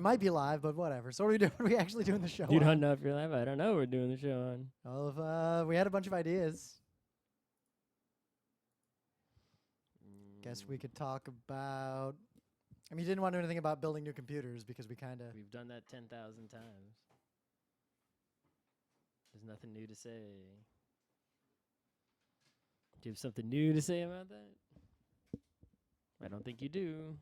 might be live, but whatever. So what are we doing? What are we actually doing the show You on? don't know if you're live? I don't know what we're doing the show on. Well, we had a bunch of ideas. Guess we could talk about... I mean, you didn't want to do anything about building new computers because we kind of... We've done that 10,000 times. There's nothing new to say. Do you have something new to say about that? I don't think you do.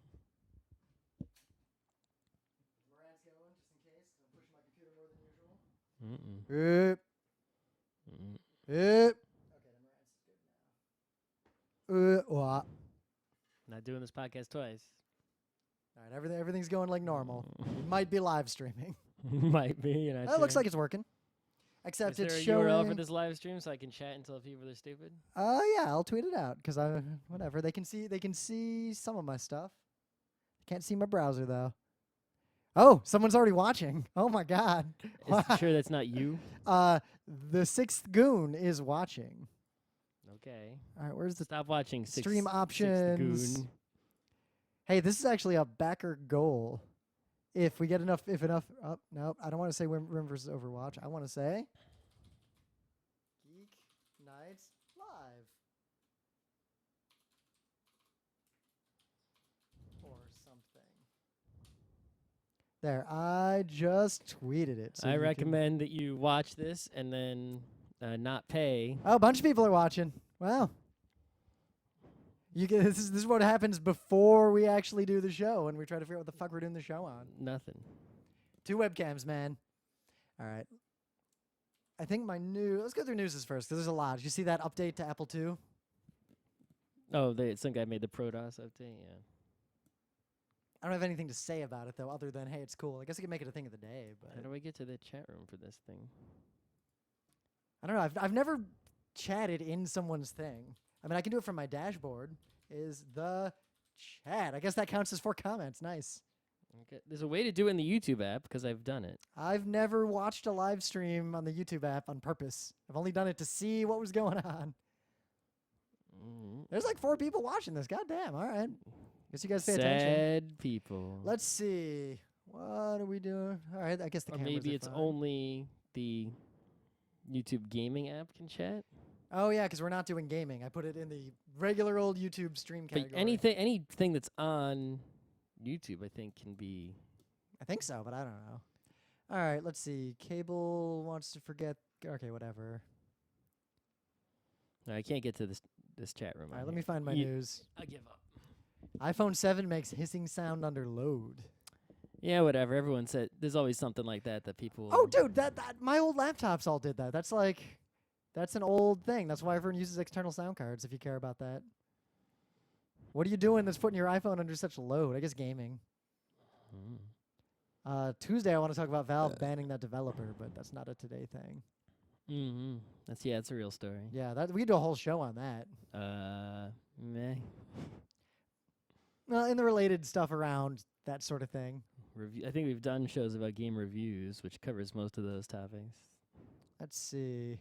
Mm-mm. Mm-mm. What? Not doing this podcast twice. All right, everything's going like normal. We might be live streaming. Might be. You're not It looks sure. like it's working. Except Is it's there a URL for showing... this live stream so I can chat and tell people they're stupid? Yeah, I'll tweet it out because whatever. They can see some of my stuff. Can't see my browser though. Oh, someone's already watching. Oh my god. Is sure that's not you? The sixth goon is watching. Okay. All right, where's the Stop watching stream Sixth options? Goon. Hey, this is actually a backer goal. If we get enough, oh, no, I don't want to say Rim versus Overwatch. I want to say GeekNights Live. Or something. There, I just tweeted it. So I you can- recommend that you watch this and then not pay. Oh, a bunch of people are watching. Wow. This is what happens before we actually do the show and we try to figure out what the fuck we're doing the show on. Nothing. 2 webcams, man. All right. I think let's go through news first because there's a lot. Did you see that update to Apple II? Oh, some guy made the ProDOS update, yeah. I don't have anything to say about it though, other than hey, it's cool. I guess I could make it a thing of the day, but How do I get to the chat room for this thing? I don't know. I've never chatted in someone's thing. I mean, I can do it from my dashboard. Is the chat? I guess that counts as 4 comments. Nice. Okay. There's a way to do it in the YouTube app because I've done it. I've never watched a live stream on the YouTube app on purpose. I've only done it to see what was going on. There's like 4 people watching this. God damn. All right. Guess you guys pay attention. Sad people. Let's see. What are we doing? All right. I guess the Or cameras maybe are it's fine. only the YouTube gaming app can chat. Oh, yeah, because we're not doing gaming. I put it in the regular old YouTube stream But category. anything that's on YouTube, I think, can be. I think so, but I don't know. All right, let's see. Cable wants to forget. Okay, whatever. No, I can't get to this chat room. All on right, let here. me find my You- news. I give up. iPhone 7 makes hissing sound under load. Yeah, whatever. Everyone said there's always something like that people. Oh, dude, that my old laptops all did that. That's an old thing. That's why everyone uses external sound cards if you care about that. What are you doing that's putting your iPhone under such load? I guess gaming. Tuesday I want to talk about Valve banning that developer, but that's not a today thing. Mm-hmm. That's a real story. Yeah, we could do a whole show on that. Meh. Well, in the related stuff around that sort of thing. I think we've done shows about game reviews, which covers most of those topics. Let's see.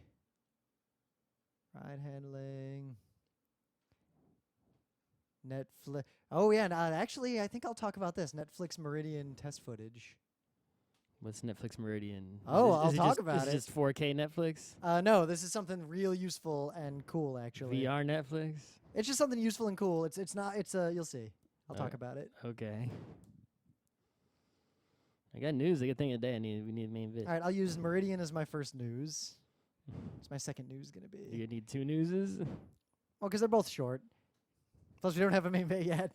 Ride handling. Netflix. Oh, yeah. Actually, I think I'll talk about this. Netflix Meridian test footage. What's Netflix Meridian? Oh, I'll talk about Is it. it just 4K Netflix? No, this is something real useful and cool, actually. VR Netflix? It's just something useful and cool. It's not, you'll see. I'll talk Alright. about it. Okay. I got news. I got a thing a day. We need a main vid. All right, I'll use Meridian as my first news. It's my second news going to You be. gonna need 2 newses? Well, because they're both short. Plus, we don't have a main bit yet.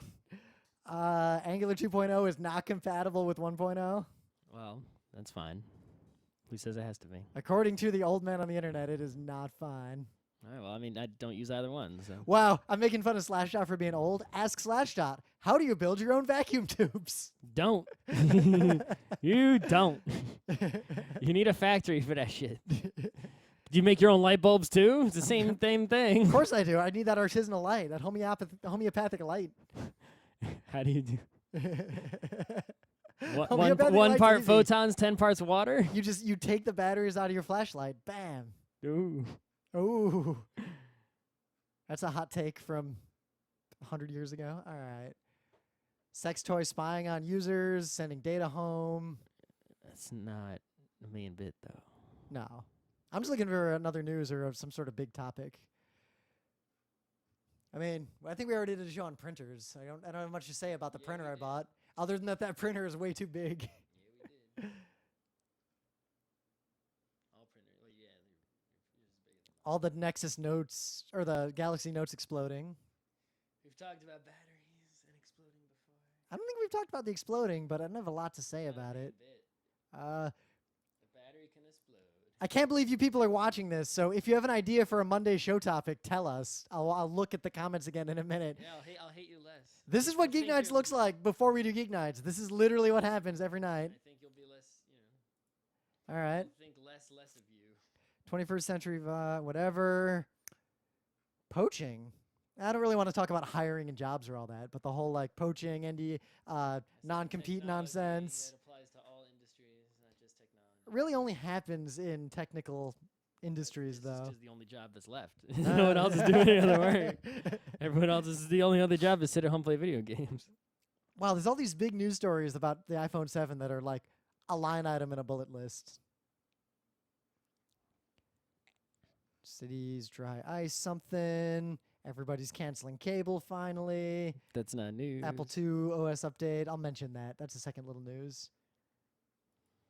Angular 2.0 is not compatible with 1.0. Well, that's fine. Who says it has to be? According to the old man on the internet, it is not fine. All right. Well, I mean, I don't use either one. So. Wow, I'm making fun of Slashdot for being old. Ask Slashdot, how do you build your own vacuum tubes? Don't. You don't. You need a factory for that shit. Do you make your own light bulbs too? It's the same thing. Of course I do. I need that artisanal light, that homeopathic light. How do you do? Homeopathic One light's part easy. photons, 10 parts water. You take the batteries out of your flashlight. Bam. Ooh. Ooh. That's a hot take from 100 years ago. All right. Sex toy spying on users, sending data home. That's not the main bit, though. No. I'm just looking for another news or some sort of big topic. I mean, I think we already did a show on printers. I don't have much to say about the printer I bought, other than that printer is way too big. Yeah, we did. All printer. Well, yeah, they're as big as All the Nexus Notes or the Galaxy Notes exploding. We've talked about batteries and exploding before. I don't think we've talked about the exploding, but I don't have a lot to say about it. The battery can explode. I can't believe you people are watching this. So if you have an idea for a Monday show topic, tell us. I'll look at the comments again in a minute. Yeah, I'll hate you less. This is what I think Geek Nights you'll- looks like before we do Geek Nights. This is literally what happens every night. I think you'll be less, All right. you'll think less of you. 21st century, whatever. Poaching. I don't really want to talk about hiring and jobs or all that, but the whole like poaching and the non-compete Technology nonsense that applies to all industries, not just technology. really only happens in technical industries, It's though. just the only job that's left. No one else is doing any other work. Everyone else is the only other job is sit at home play video games. Wow, there's all these big news stories about the iPhone 7 that are like a line item in a bullet list. Cities, dry ice, something. Everybody's canceling cable finally. That's not news. Apple II OS update. I'll mention that. That's the second little news.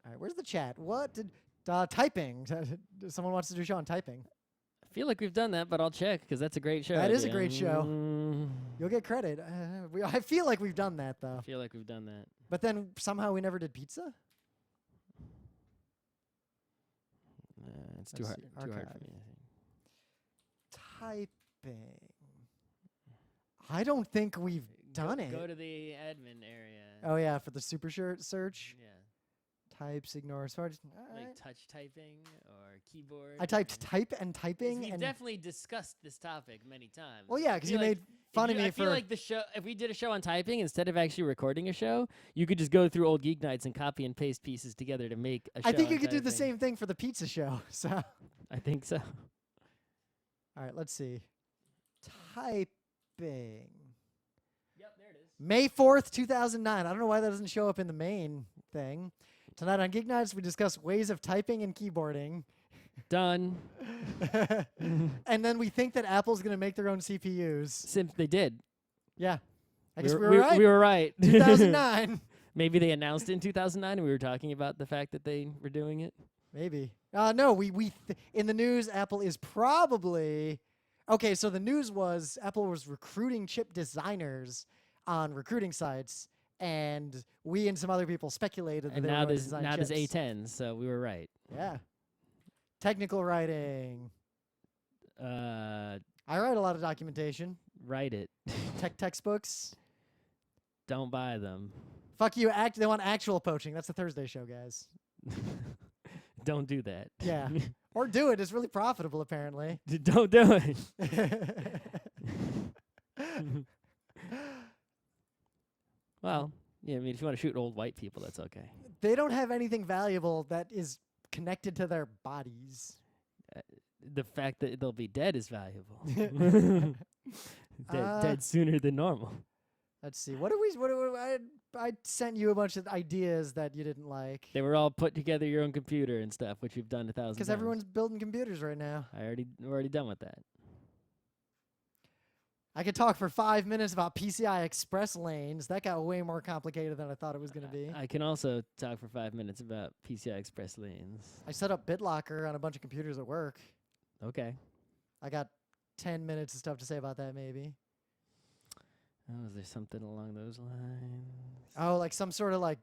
All right, where's the chat? What did typing? Someone wants to do a show on typing. I feel like we've done that, but I'll check because that's a great show. That is a idea. great show. You'll get credit. I feel like we've done that I though. feel like we've done that. But then somehow we never did pizza. It's too Let's hard. see, Too hard for archive. me. I think. Typing. I don't think we've done it. Go to the admin area. Oh yeah, for the super shirt search. Yeah. Types, ignore. So Like touch typing or keyboard. I typed or- type and typing We've and definitely discussed this topic many times. well, yeah, because you feel like made fun of me I feel for like the show. If we did a show on typing instead of actually recording a show, you could just go through old Geek Nights and copy and paste pieces together to make a show. I think on you could do the typing. same thing for the pizza show. So, all I think so. right, let's see. Typing. Yep, there it is. May 4th, 2009. I don't know why that doesn't show up in the main thing. Tonight on Geek Nights, we discuss ways of typing and keyboarding. Done. And then we think that Apple's going to make their own CPUs. They did. Yeah. I guess we were were right. We were right. 2009. Maybe they announced it in 2009 and we were talking about the fact that they were doing it. Maybe. No, in the news, Apple is probably... Okay, so the news was Apple was recruiting chip designers on recruiting sites, and we and some other people speculated that And they were now going to there's design now there's chips. A10s, so we were right. Yeah. Technical writing. Uh, I write a lot of documentation. write it. Tech textbooks. Don't buy them. Fuck you. They want actual poaching. That's the Thursday show, guys. Don't do that. Yeah. Or do it. It's really profitable, apparently. Don't do it. Well, yeah, I mean, if you want to shoot old white people, that's okay. They don't have anything valuable that is connected to their bodies. The fact that they'll be dead is valuable. Uh, dead sooner than normal. Let's see. I sent you a bunch of ideas that you didn't like. They were all put together your own computer and stuff, which you've done 1,000 times. Because everyone's building computers right now. We're already done with that. I could talk for 5 minutes about PCI Express lanes. That got way more complicated than I thought it was going to be. I can also talk for 5 minutes about PCI Express lanes. I set up BitLocker on a bunch of computers at work. Okay. I got 10 minutes of stuff to say about that, maybe. Oh, is there something along those lines? Oh, like some sort of like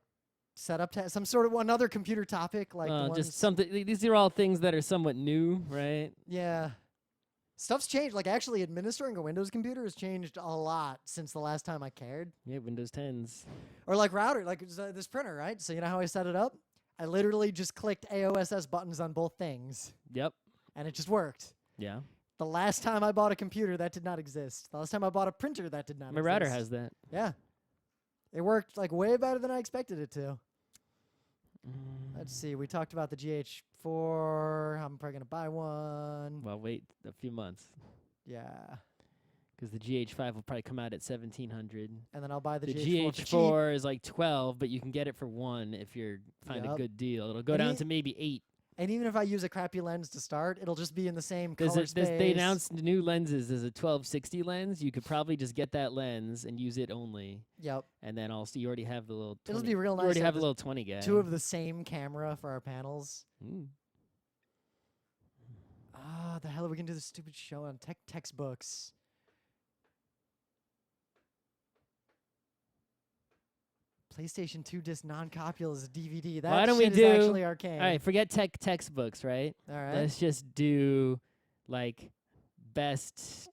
setup, some sort of another computer topic, like the just ones- something. These are all things that are somewhat new, right? Yeah. Stuff's changed. Like actually administering a Windows computer has changed a lot since the last time I cared. Yeah, Windows 10s. Or like router, like this printer, right? So you know how I set it up? I literally just clicked AOSS buttons on both things, Yep. and it just worked. Yeah. The last time I bought a computer, that did not exist. The last time I bought a printer, that did not My exist. router has that. Yeah. It worked like way better than I expected it to. Let's see. We talked about the GH4. I'm probably going to buy one. Well, wait a few months. Yeah. because the GH5 will probably come out at 1,700. And then I'll buy the The GH4 for cheap. GH4 is like 12, but you can get it for 1 if you find a Yup. good deal. It'll go And down it- to maybe 8. And even if I use a crappy lens to start, it'll just be in the same color space. They announced new lenses. There's a 1260 lens. You could probably just get that lens and use it only. Yep. And then also you already have the little 20, It'll be real nice. you already to have a this- little 20 guy. 2 of the same camera for our panels. Mm. Ah, the hell are we gonna do this stupid show on textbooks? PlayStation 2 disc non-copulous DVD. That Why don't we shit do- is actually arcane. All right, forget textbooks, right? All right. Let's just do like best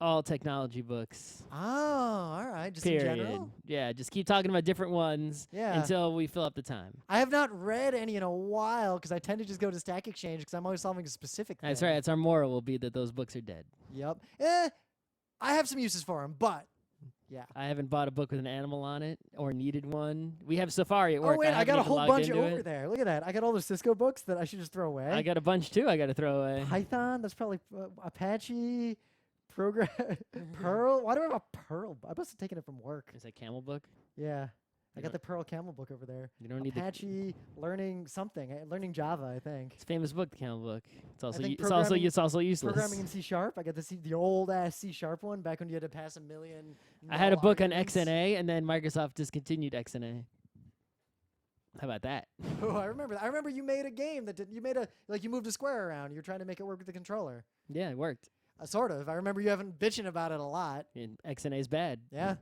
all technology books. Oh, all right. Just in Period. general. Yeah, just keep talking about different ones Yeah. until we fill up the time. I have not read any in a while because I tend to just go to Stack Exchange because I'm always solving a specific thing. That's right. That's our moral will be that those books are dead. Yep. I have some uses for them, but yeah. I haven't bought a book with an animal on it or needed one. We have Safari at work. Oh wait, I haven't got a even whole logged bunch into over it. there. Look at that. I got all the Cisco books that I should just throw away. I got a bunch too. I got to throw away. Python. That's probably Apache. Program. Perl. Why do I have a Perl? I must have taken it from work. Is that Camel book? Yeah. I You got don't- the Perl Camel book over there. You don't need the. Apache learning something. Learning Java, I think. It's a famous book, the Camel book. It's also think it's also useless. Programming in C#. I got the old ass C# one back when you had to pass a million. I had a null book on arguments. XNA, and then Microsoft discontinued XNA. How about that? Oh, I remember that. I remember you made a game that did. You made you moved a square around. You're trying to make it work with the controller. Yeah, it worked. Sort of. I remember you having bitching about it a lot. And XNA's bad. Yeah.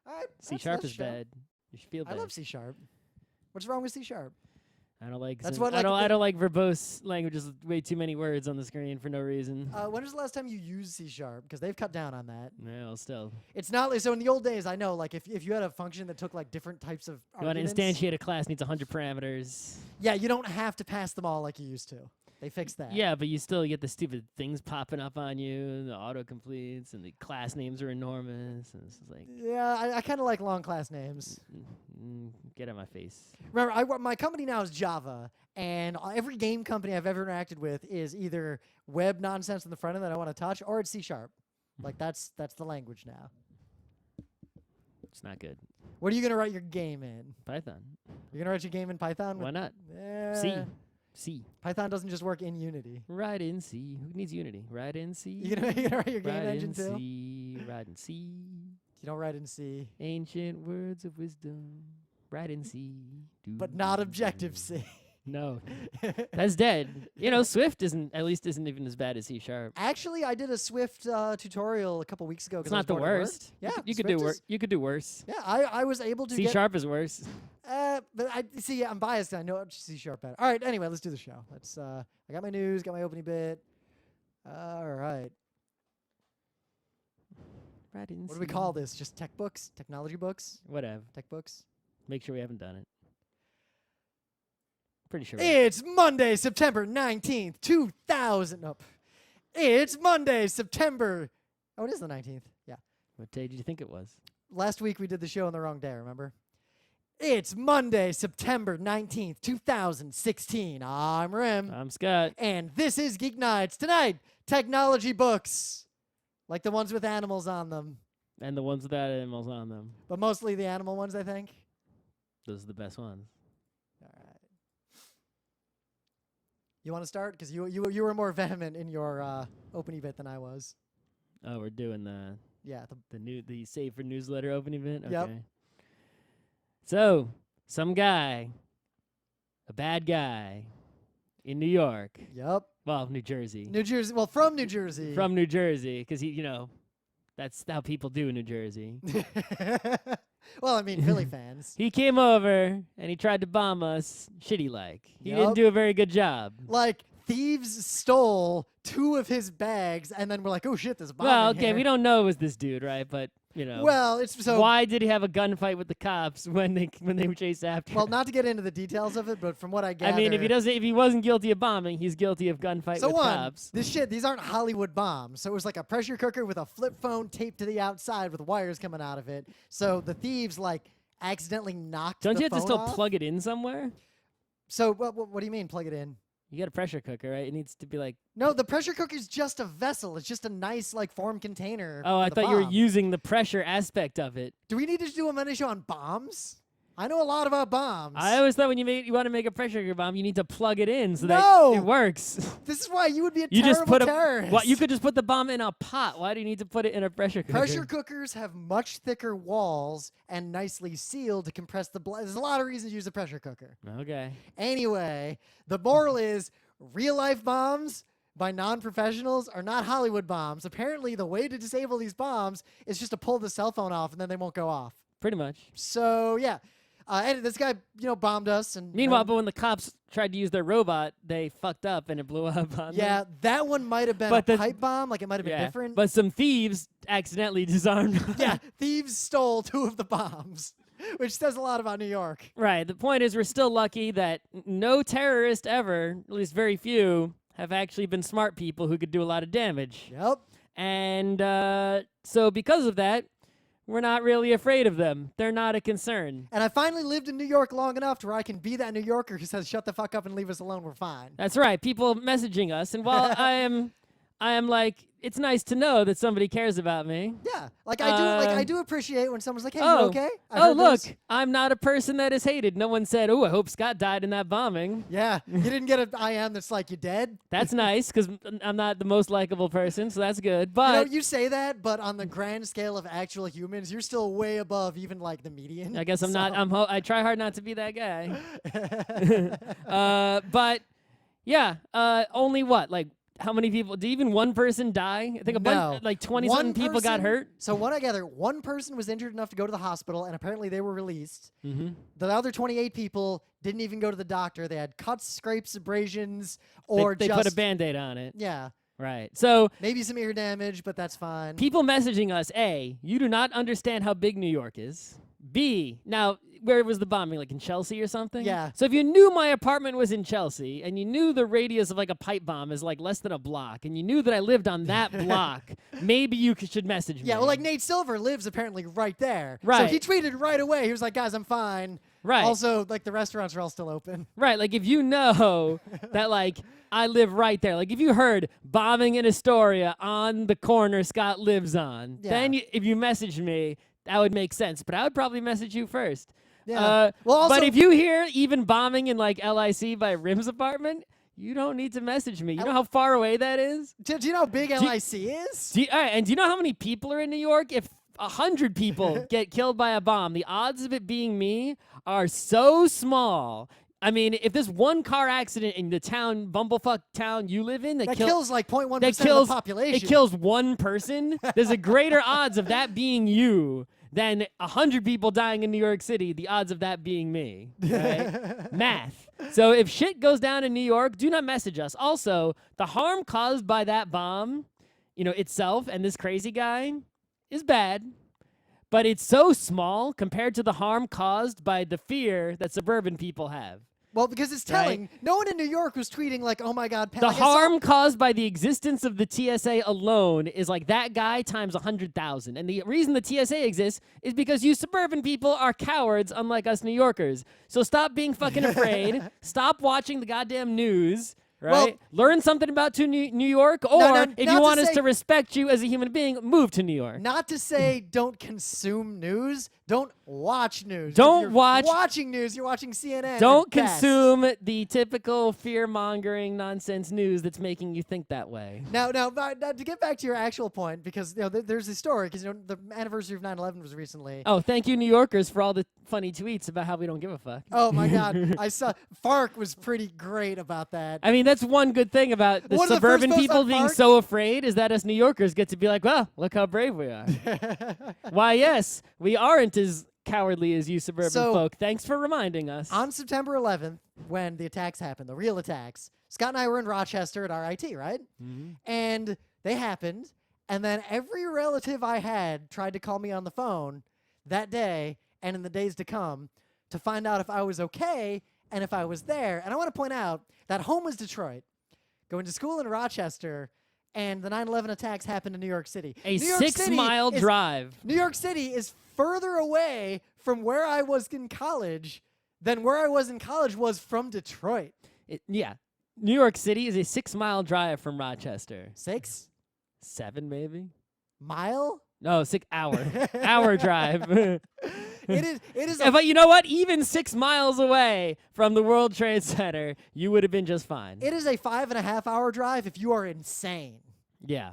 All right. C# let's is show. bad. You should feel I bad. love C#. What's wrong with C#? I don't like. That's sim- what, I like, don't. the- I don't like verbose languages with way too many words on the screen for no reason. When was the last time you used C#? Because they've cut down on that. Well, still. It's not like, so in the old days, I know, like if you had a function that took like different types of You want to arguments, instantiate a class needs 100 parameters. yeah, you don't have to pass them all like you used to. They fixed that. Yeah, but you still get the stupid things popping up on you, the autocompletes, and the class names are enormous. And it's just like, Yeah, I kind of like long class names. get out of my face. Remember, my company now is Java, and every game company I've ever interacted with is either web nonsense in the front end that I want to touch, or it's C#. Like that's the language now. It's not good. What are you gonna write your game in? Python. You're gonna write your game in Python? Why not? C. C. Python doesn't just work in Unity. Write in C. Who needs Unity? Write in C. You gonna write your game Write engine in too? C. Write in C. You don't write in C, Ancient words of wisdom. Write in C. but not Objective C. No, that's dead. You know, Swift isn't even as bad as C#. Actually, I did a Swift tutorial a couple weeks ago. 'cause It's I was not the bored at work. worst. Yeah, you could Swift do worse. is- You could do worse. Yeah, I was able to C# get. is worse. But I see. I'm biased. I know C# better. All right. Anyway, let's do the show. Let's. I got my news. Got my opening bit. All right. Write in What do we C. call this? Just tech books, technology books, Whatever. tech books. Make sure we haven't done it. Pretty sure. It's Monday, September 19th, 2000. Nope. It's Monday, September. Oh, it is the 19th. Yeah. What day did you think it was? Last week we did the show on the wrong day, remember? It's Monday, September 19th, 2016. I'm Rim. I'm Scott. And this is Geek Nights. Tonight, technology books. Like the ones with animals on them. And the ones without animals on them. But mostly the animal ones, I think. Those are the best ones. All right. You want to start? Because you were more vehement in your opening bit than I was. Oh, we're doing the Yeah. the save for newsletter open event. Okay. Yep. So some guy, a bad guy, in New York. Yep. Well, New Jersey. New Jersey. Well, from New Jersey. From New Jersey, because that's how people do in New Jersey. Well, I mean, Philly fans. He came over and he tried to bomb us, shitty like. He Yup. didn't do a very good job. Like, thieves stole 2 of his bags, and then we're like, oh shit, there's a bomb Well, in okay, here. we don't know it was this dude, right? But Well, it's so. why did he have a gunfight with the cops when they were chased after? Well, him? not to get into the details of it, but from what I gather. I mean, if he wasn't guilty of bombing, he's guilty of gunfight So with cops. these aren't Hollywood bombs. So it was like a pressure cooker with a flip phone taped to the outside with wires coming out of it. So the thieves accidentally knocked Don't the you have to phone still off. plug it in somewhere? So what do you mean plug it in? You got a pressure cooker, right? It needs to be like. No, the pressure cooker's just a vessel. It's just a nice like form container. Oh, for I the thought you were bomb. using the pressure aspect of it. Do we need to do a mini show on bombs? I know a lot about bombs. I always thought when you want to make a pressure cooker bomb, you need to plug it in so No! that it works. This is why you would be a You terrible just put terrorist. What you could just put the bomb in a pot. Why do you need to put it in a pressure cooker? Pressure cookers have much thicker walls and nicely sealed to compress the blood. There's a lot of reasons to use a pressure cooker. Okay. Anyway, the moral is real life bombs by non-professionals are not Hollywood bombs. Apparently, the way to disable these bombs is just to pull the cell phone off and then they won't go off. Pretty much. So, yeah. And this guy, bombed us. And Meanwhile, but when the cops tried to use their robot, they fucked up and it blew up on yeah, them. that one might have been But a pipe bomb. Like, it might have been different. But some thieves accidentally disarmed. yeah, thieves stole 2 of the bombs, which says a lot about New York. Right. The point is, we're still lucky that no terrorist ever, at least very few, have actually been smart people who could do a lot of damage. Yep. And so because of that, we're not really afraid of them. They're not a concern. And I finally lived in New York long enough to where I can be that New Yorker who says, shut the fuck up and leave us alone, we're fine. That's right. People messaging us. And while I am like, it's nice to know that somebody cares about me. Yeah. Like, I do appreciate when someone's like, hey, you Oh, okay? oh, look, I'm not a person that is hated. No one said, oh, I hope Scott died in that bombing. Yeah. You didn't get an IM that's like, you dead? That's nice, because I'm not the most likable person, so that's good. But You say that, but on the grand scale of actual humans, you're still way above even, like, the median. I guess I'm not. I try hard not to be that guy. But, yeah, only what? Like, how many people? Did even one person die? I think a bunch, like 20-something people got hurt. So what I gather, one person was injured enough to go to the hospital, and apparently they were released. Mm-hmm. The other 28 people didn't even go to the doctor. They had cuts, scrapes, abrasions, or They just put a Band-Aid on it. Yeah. Right. So Maybe some ear damage, but that's fine. people messaging us, A, you do not understand how big New York is. B, now, where was the bombing? Like in Chelsea or something? Yeah. So if you knew my apartment was in Chelsea, and you knew the radius of like a pipe bomb is like less than a block, and you knew that I lived on that block, maybe you should message me. Yeah, well, like Nate Silver lives apparently right there. Right. So he tweeted right away. He was like, guys, I'm fine. Right. Also, like, the restaurants are all still open. Right, like if you know that like I live right there, like if you heard bombing in Astoria on the corner Scott lives on, Yeah. then if you messaged me, that would make sense. But I would probably message you first. Yeah. Well, also, but if you hear even bombing in like LIC by Rim's apartment, you don't need to message me. You know how far away that is? do you know how big LIC is? All right, and do you know how many people are in New York? If 100 people get killed by a bomb, the odds of it being me are so small. I mean, if there's one car accident in the town, bumblefuck town you live in, That kills like 0.1% that of kills the population. it kills one person, there's a greater odds of that being you than 100 people dying in New York City, the odds of that being me. Right? Math. So if shit goes down in New York, do not message us. Also, the harm caused by that bomb, itself and this crazy guy is bad. But it's so small compared to the harm caused by the fear that suburban people have. Well, because it's telling. Right? No one in New York was tweeting like, "Oh my God." The harm caused by the existence of the TSA alone is like that guy times 100,000. And the reason the TSA exists is because you suburban people are cowards, unlike us New Yorkers. So stop being fucking afraid. Stop watching the goddamn news. Right? Well, learn something about New York, or if you want us to respect you as a human being, move to New York. Not to say don't consume news. Don't watch news. Don't if you're watch. watching news. You're watching CNN. Don't at best. consume the typical fear-mongering nonsense news that's making you think that way. Now, to get back to your actual point, because there's a story, because the anniversary of 9/11 was recently. Oh, thank you, New Yorkers, for all the funny tweets about how we don't give a fuck. Oh my God, I saw Fark was pretty great about that. I mean, that's one good thing about the One of the suburban first posts people on being Fark- so afraid is that us New Yorkers get to be like, well, look how brave we are. Why, yes, we aren't as cowardly as you suburban folk. Thanks for reminding us. On September 11th, when the attacks happened, the real attacks, Scott and I were in Rochester at RIT, right? Mm-hmm. And they happened, and then every relative I had tried to call me on the phone that day and in the days to come to find out if I was okay and if I was there. And I want to point out that home was Detroit. Going to school in Rochester, and the 9/11 attacks happened in New York City. A New York 6-mile drive. New York City is further away from where I was in college than where I was in college was from Detroit. Yeah. New York City is a 6-mile drive from Rochester. 6 7 maybe? mile? No, 6 hour. Hour drive. It is But you know what? Even 6 miles away from the World Trade Center, you would have been just fine. it is a 5.5 hour drive if you are insane. Yeah.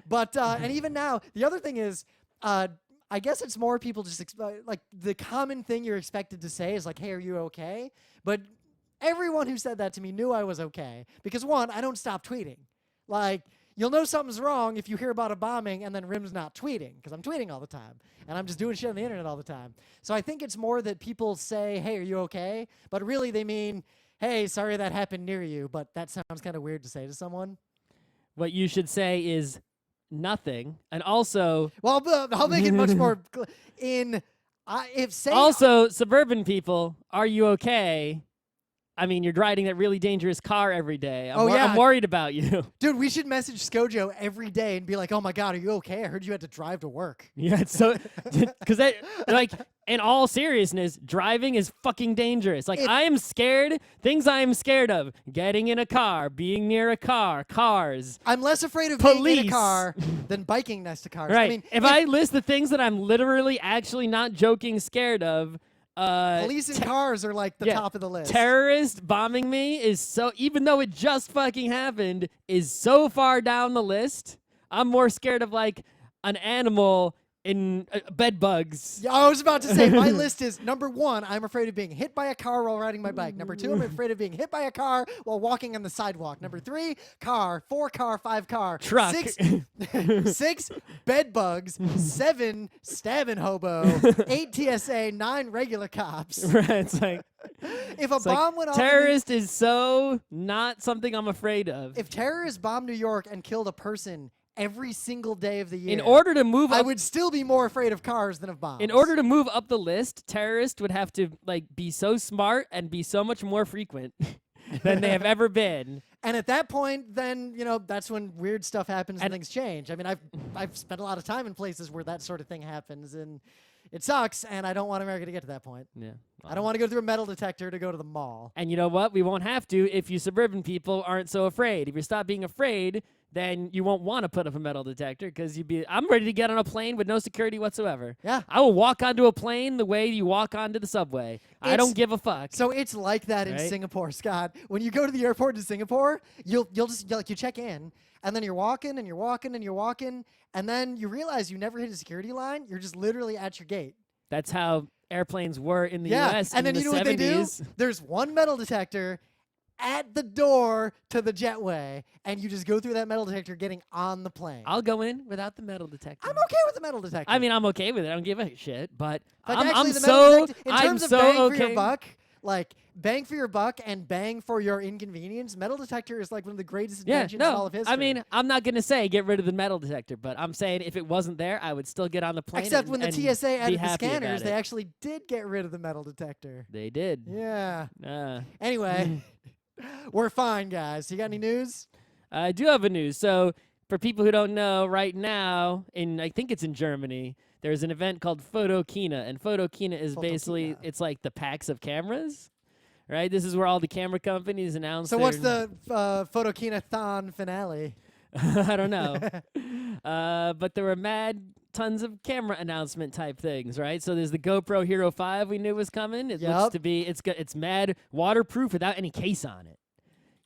But and even now, the other thing is, I guess it's more people just like the common thing you're expected to say is like, "Hey, are you okay?" But everyone who said that to me knew I was okay because one, I don't stop tweeting. Like you'll know something's wrong if you hear about a bombing and then Rim's not tweeting because I'm tweeting all the time and I'm just doing shit on the internet all the time. So I think it's more that people say, "Hey, are you okay?" But really they mean, "Hey, sorry that happened near you." But that sounds kind of weird to say to someone. What you should say is nothing. And also, Well, I'll make it much more also suburban people, are you okay? I mean, you're driving that really dangerous car every day. I'm worried about you. Dude, we should message Skojo every day and be like, "Oh my God, are you okay? I heard you had to drive to work." Yeah, it's so because that like in all seriousness, driving is fucking dangerous. Like I am scared. Things I am scared of: getting in a car, being near a car, cars. I'm less afraid of being in Police. a car than biking next to cars. Right. I mean, if I list the things that I'm literally, actually, not joking, scared of. Police and cars are like the top of the list. Terrorist bombing me is so, even though it just fucking happened, is so far down the list. I'm more scared of like an animal in bed bugs. Yeah, I was about to say, my list is number 1, I'm afraid of being hit by a car while riding my bike. Number 2, I'm afraid of being hit by a car while walking on the sidewalk. Number 3, car. 4, car. 5, car. Truck. 6 bed bugs. 7, stabbing hobo. 8, TSA. 9, regular cops. Right, it's like If a bomb went off, terrorist is so not something I'm afraid of. if terrorists bombed New York and killed a person every single day of the year, In order to move I up, would still be more afraid of cars than of bombs. in order to move up the list, terrorists would have to like be so smart and be so much more frequent than they have ever been. And at that point, then, that's when weird stuff happens and things change. I mean, I've spent a lot of time in places where that sort of thing happens, and it sucks, and I don't want America to get to that point. Yeah. I don't want to go through a metal detector to go to the mall. And you know what? We won't have to if you suburban people aren't so afraid. If you stop being afraid, then you won't want to put up a metal detector because I'm ready to get on a plane with no security whatsoever. Yeah. I will walk onto a plane the way you walk onto the subway. I don't give a fuck. So it's like that in Singapore, Scott. When you go to the airport in Singapore, you'll just you check in, and then you're walking and you're walking and you're walking, and then you realize you never hit a security line. You're just literally at your gate. That's how airplanes were in the Yeah, U.S. and in then the you know 70s. what they do? There's one metal detector at the door to the jetway, and you just go through that metal detector getting on the plane. I'll go in without the metal detector. I'm okay with the metal detector. I mean, I'm okay with it. I don't give a shit, but Like, I'm the metal so detector, in terms I'm of so bang okay. for your buck, like bang for your buck and bang for your inconvenience, metal detector is like one of the greatest inventions in all of history. I mean, I'm not going to say get rid of the metal detector, but I'm saying if it wasn't there, I would still get on the plane. Except when the TSA added the happy about scanners, they it. actually did get rid of the metal detector. They did. Yeah. Uh, Anyway, we're fine, guys. You got any news? I do have a news. So for people who don't know, right now, I think it's in Germany, there's an event called Photokina, and Photokina is basically, it's like the packs of cameras. Right, this is where all the camera companies announce. So what's the Photokina-thon finale? I don't know, but there were tons of camera announcement type things, right? So there's the GoPro Hero 5 we knew was coming. It looks to be it's mad waterproof without any case on it.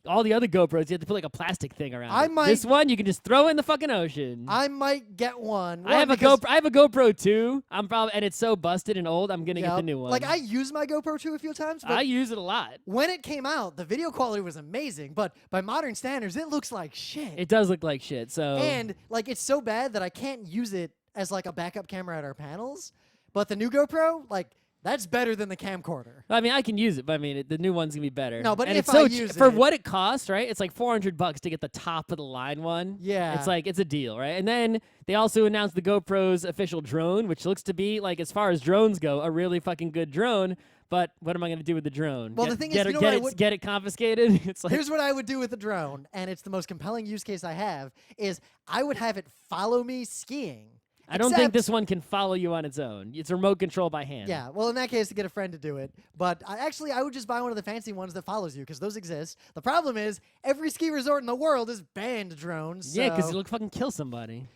All the other GoPros, you have to put like a plastic thing around it. This one you can just throw in the fucking ocean. I might get one. I have a GoPro 2. And it's so busted and old. I'm gonna get the new one. Like I use my GoPro 2 a few times. But I use it a lot. When it came out, the video quality was amazing, but by modern standards, it looks like shit. It does look like shit. So and like it's so bad that I can't use it as like a backup camera at our panels. But the new GoPro, like. That's better than the camcorder. I mean, I can use it, but I mean, the new one's gonna be better. No, but and if it's so I use for it, what it costs, right? It's like $400 to get the top of the line one. Yeah, it's a deal, right? And then they also announced the GoPro's official drone, which looks to be like, as far as drones go, a really fucking good drone. But what am I gonna do with the drone? Well, the thing is, get it confiscated. It's like, here's what I would do with the drone, and it's the most compelling use case I have: is I would have it follow me skiing. I don't think Except- this one can follow you on its own. It's remote control by hand. Yeah, well, in that case, to get a friend to do it. But I would just buy one of the fancy ones that follows you because those exist. The problem is every ski resort in the world is banned drones. Yeah, because so- you'll fucking kill somebody.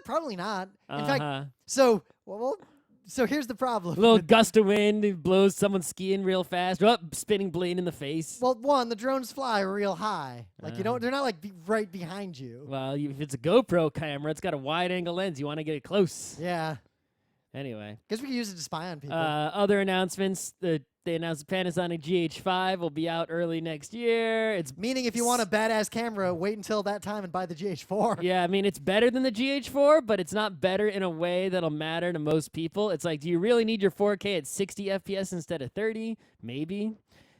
probably not. In Uh-huh. fact, so here's the problem. A little gust of wind it blows someone skiing real fast. Oh, spinning blade in the face. Well, one, the drones fly real high. Like you don't, Uh. they're not like right behind you. Well, if it's a GoPro camera, it's got a wide angle lens. You want to get it close. Yeah, Anyway, guess we could use it to spy on people. other announcements. They announced the Panasonic GH5 will be out early next year. It's Meaning, if you want a badass camera, wait until that time and buy the GH4. Yeah, I mean, it's better than the GH4, but it's not better in a way that'll matter to most people. It's like, do you really need your 4K at 60 FPS instead of 30? Maybe.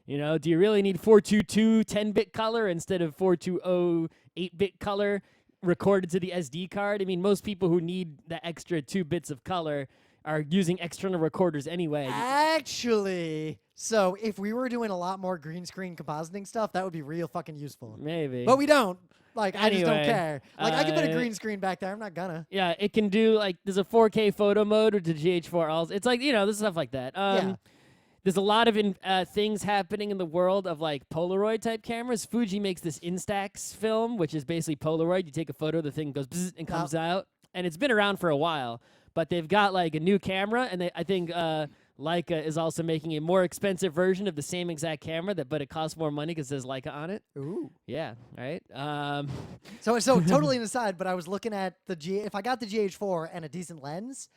You know, do you really need 422 10-bit color instead of 420 8-bit color recorded to the SD card? I mean, most people who need the extra 2 bits of color are using external recorders anyway. Actually, so if we were doing a lot more green screen compositing stuff, that would be real fucking useful. Maybe. But we don't. Like, I just don't Anyway, care. Like, I could put a uh, green screen back there. I'm not gonna. Yeah, it can do, like, there's a 4K photo mode with the GH4 also. It's like, there's stuff like that. Yeah. There's a lot of things happening in the world of, like, Polaroid type cameras. Fuji makes this Instax film, which is basically Polaroid. You take a photo, the thing goes bzz and comes out. And it's been around for a while. But they've got, like, a new camera, and I think Leica is also making a more expensive version of the same exact camera, but it costs more money because it says Leica on it. Ooh. Yeah, right? So totally an aside, but I was looking at if I got the GH4 and a decent lens,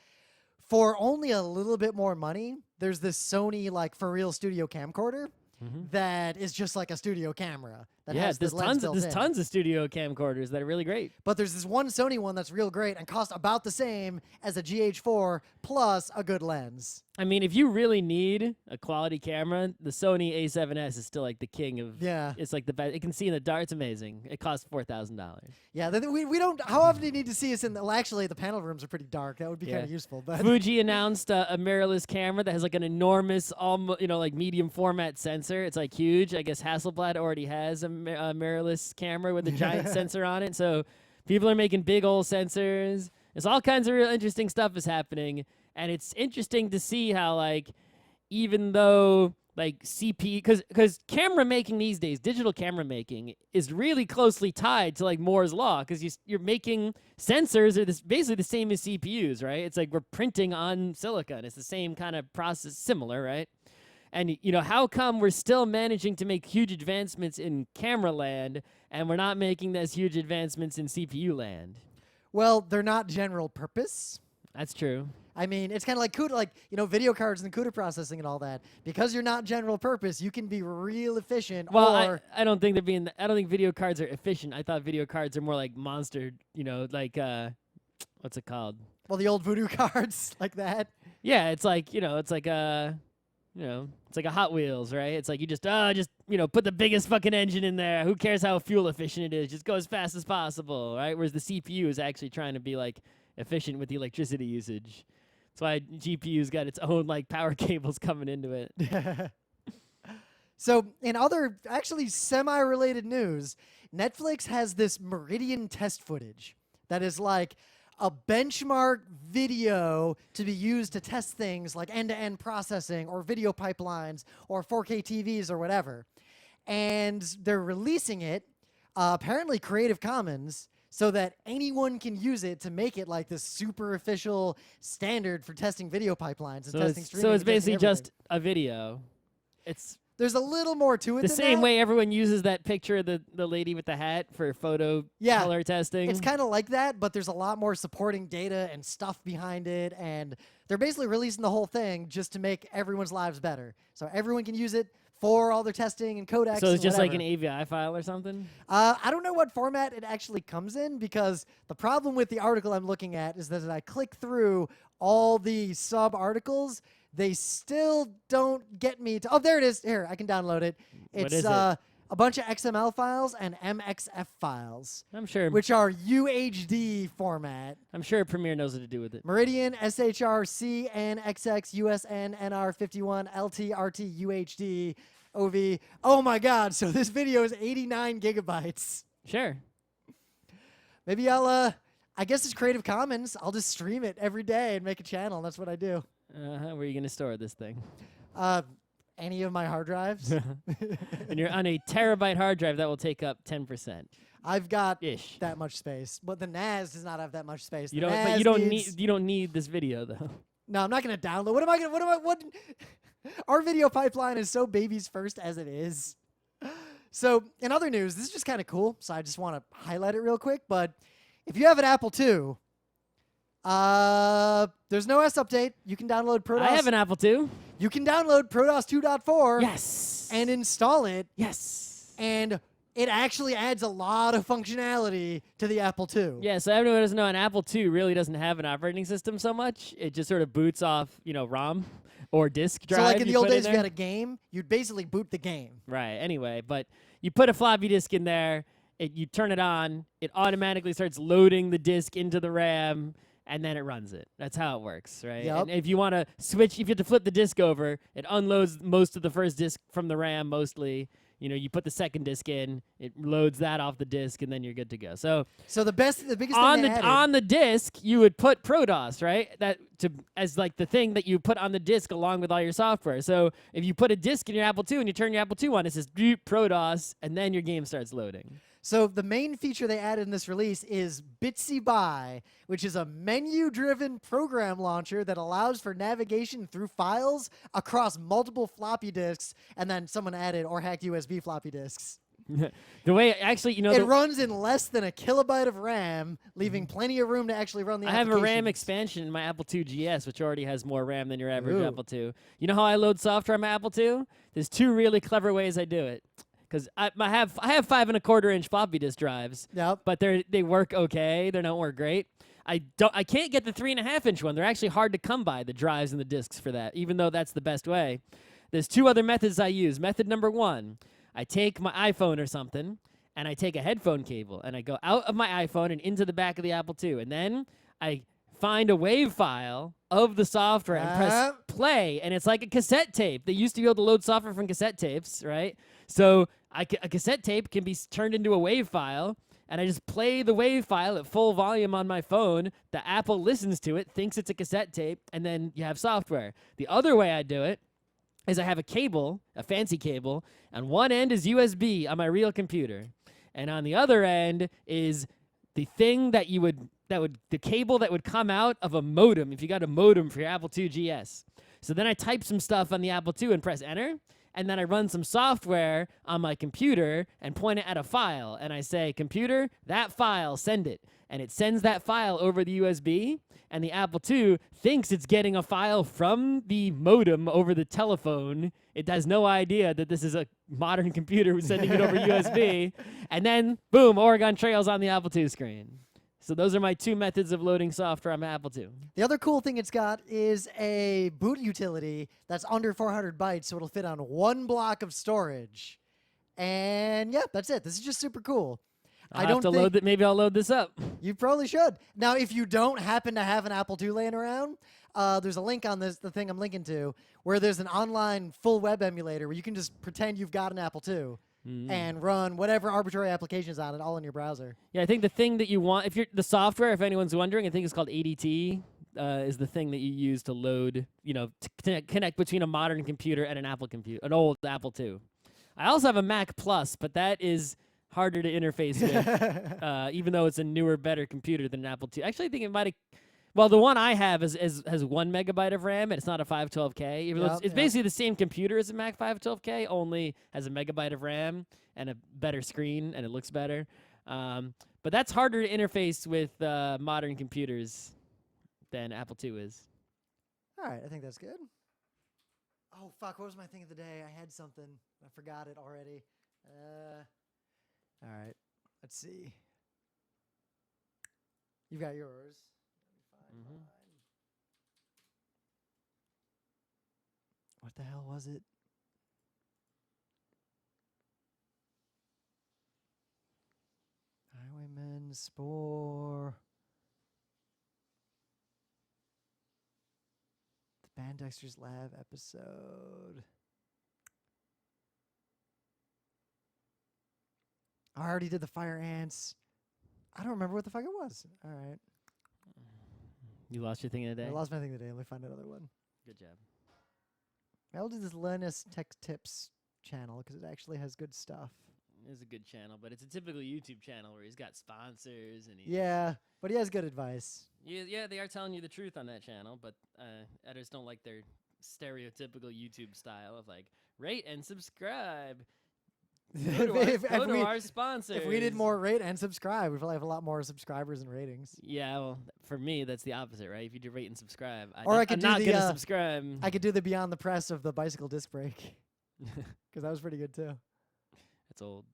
for only a little bit more money, there's this Sony, like, for real studio camcorder that is just like a studio camera. That Yeah, has the there's lens built in. tons of studio camcorders that are really great. But there's this one Sony one that's real great and costs about the same as a GH4 plus a good lens. I mean, if you really need a quality camera, the Sony A7S is still like the king of. Yeah. It's like the best. It can see in the dark. It's amazing. It costs $4,000. Yeah, we don't. How often do you need to see us in the? Well, actually, the panel rooms are pretty dark. That would be kind of useful. But Fuji announced a mirrorless camera that has like an enormous, like medium format sensor. It's like huge. I guess Hasselblad already has a mirrorless camera with a giant sensor on it. So people are making big old sensors. There's all kinds of real interesting stuff is happening. And it's interesting to see how, like, even though, like, because camera making these days, digital camera making, is really closely tied to, like, Moore's Law, because you're making sensors are basically the same as CPUs, right? It's like we're printing on silicon. It's the same kind of process, similar, right? And, how come we're still managing to make huge advancements in camera land, and we're not making those huge advancements in CPU land? well, they're not general purpose. That's true. I mean, it's kind of like CUDA, like, video cards and CUDA processing and all that. Because you're not general purpose, you can be real efficient. Well, or I don't think I don't think video cards are efficient. I thought video cards are more like monster, like what's it called? well, the old voodoo cards like that. Yeah, it's like, it's like it's like a Hot Wheels, right? It's like you just put the biggest fucking engine in there. Who cares how fuel efficient it is? Just go as fast as possible, right? Whereas the CPU is actually trying to be like efficient with the electricity usage. That's why GPU's got its own like power cables coming into it. So, in other actually semi-related news, Netflix has this Meridian test footage that is like a benchmark video to be used to test things like end-to-end processing or video pipelines or 4K TVs or whatever. And they're releasing it, apparently Creative Commons, so that anyone can use it to make it like this super official standard for testing video pipelines and testing streaming. So it's and testing basically everything. just a video. There's a little more to it The than same that. way everyone uses that picture of the lady with the hat for photo color testing. It's kind of like that, but there's a lot more supporting data and stuff behind it, and they're basically releasing the whole thing just to make everyone's lives better. So everyone can use it for all their testing and codecs. So it's and just like whatever. an AVI file or something? I don't know what format it actually comes in, because the problem with the article I'm looking at is that as I click through all the sub-articles, they still don't get me to... Oh, there it is. Here, I can download it. What It's is it? a bunch of XML files and MXF files, I'm sure which are UHD format. I'm sure Premiere knows what to do with it. Meridian, SHRC, NXX, USN, NR51, LT, RT, UHD, OV. Oh my God, so this video is 89 gigabytes. Sure. Maybe I guess it's Creative Commons. I'll just stream it every day and make a channel. And that's what I do. Where are you gonna store this thing? Any of my hard drives. And you're on a terabyte hard drive that will take up 10%. I've got Ish. that much space, but the NAS does not have that much space. You The don't. But NAS you don't needs- need. You don't need this video though. No, I'm not gonna download. What am I gonna? What? Our video pipeline is so babies first as it is. So, in other news, this is just kind of cool. So I just want to highlight it real quick. But if you have an Apple II, there's no S update. You can download ProDOS. I have an Apple II. You can download ProDOS 2.4. Yes. And install it. Yes. And it actually adds a lot of functionality to the Apple II. Yeah, so everyone doesn't know an Apple II really doesn't have an operating system so much. It just sort of boots off, ROM or disk drive. So like in the old put days, if you there. had a game, you'd basically boot the game. Right. Anyway, but you put a floppy disk in there. You turn it on. It automatically starts loading the disk into the RAM, and then it runs it. That's how it works, right? Yep. And if you want to switch, if you have to flip the disk over, it unloads most of the first disk from the RAM mostly. You put the second disk in, it loads that off the disk, and then you're good to go. So The biggest thing on they the added, on the disk, you would put ProDOS, right? As like the thing that you put on the disk along with all your software. So if you put a disk in your Apple II and you turn your Apple II on, it says ProDOS, and then your game starts loading. So the main feature they added in this release is Bitsy Buy, which is a menu-driven program launcher that allows for navigation through files across multiple floppy disks, and then someone added or hacked USB floppy disks. The way actually, It runs in less than a kilobyte of RAM, leaving plenty of room to actually run the I have a RAM applications. expansion in my Apple II GS, which already has more RAM than your average Ooh. Apple II. You know how I load software on my Apple II? There's two really clever ways I do it. Because I have 5.25-inch floppy disk drives, Yep. but they work okay. They don't work great. I can't get the 3.5-inch one. They're actually hard to come by, the drives and the disks for that, even though that's the best way. There's two other methods I use. Method number one, I take my iPhone or something, and I take a headphone cable, and I go out of my iPhone and into the back of the Apple II, and then I find a WAV file of the software and press play, and it's like a cassette tape. They used to be able to load software from cassette tapes, right? So a cassette tape can be turned into a WAV file, and I just play the WAV file at full volume on my phone. The Apple listens to it, thinks it's a cassette tape, and then you have software. The other way I do it is I have a cable, a fancy cable, and one end is USB on my real computer, and on the other end is the thing the cable that would come out of a modem if you got a modem for your Apple II GS. So then I type some stuff on the Apple II and press enter, and then I run some software on my computer and point it at a file, and I say, computer, that file, send it. And it sends that file over the USB, and the Apple II thinks it's getting a file from the modem over the telephone. It has no idea that this is a modern computer who's sending it over USB. And then, boom, Oregon Trail's on the Apple II screen. So those are my two methods of loading software on my Apple II. The other cool thing it's got is a boot utility that's under 400 bytes, so it'll fit on one block of storage. And yeah, that's it. This is just super cool. I'll have to load it. Maybe I'll load this up. You probably should. Now, if you don't happen to have an Apple II laying around, there's a link on the thing I'm linking to, where there's an online full web emulator where you can just pretend you've got an Apple II. And run whatever arbitrary applications on it all in your browser. Yeah, I think the thing that you want, the software, if anyone's wondering, I think it's called ADT, is the thing that you use to load, to connect between a modern computer and an old Apple II. I also have a Mac Plus, but that is harder to interface with, even though it's a newer, better computer than an Apple II. Actually, I think it might have. Well, the one I have has 1 megabyte of RAM, and it's not a 512K. Even though it's basically the same computer as a Mac 512K, only has a megabyte of RAM and a better screen, and it looks better. But that's harder to interface with modern computers than Apple II is. All right, I think that's good. Oh, fuck, what was my thing of the day? I had something. I forgot it already. All right, let's see. You've got yours. Mm-hmm. What the hell was it? Highwayman Spore. The Bandexter's Lab episode. I already did the fire ants. I don't remember what the fuck it was. All right. You lost your thing of the day? I lost my thing today. Let me find another one. Good job. I'll do this Linus Tech Tips channel because it actually has good stuff. It's a good channel, but it's a typical YouTube channel where he's got sponsors and he's Yeah, but he has good advice. Yeah, they are telling you the truth on that channel, but editors don't like their stereotypical YouTube style of like rate and subscribe. Go to our sponsors. If we did more rate and subscribe, we'd probably have a lot more subscribers and ratings. Yeah, well, for me, that's the opposite, right? If you do rate and subscribe, I'm not do gonna subscribe. I could do the Beyond the Press of the bicycle disc brake because that was pretty good too. That's old.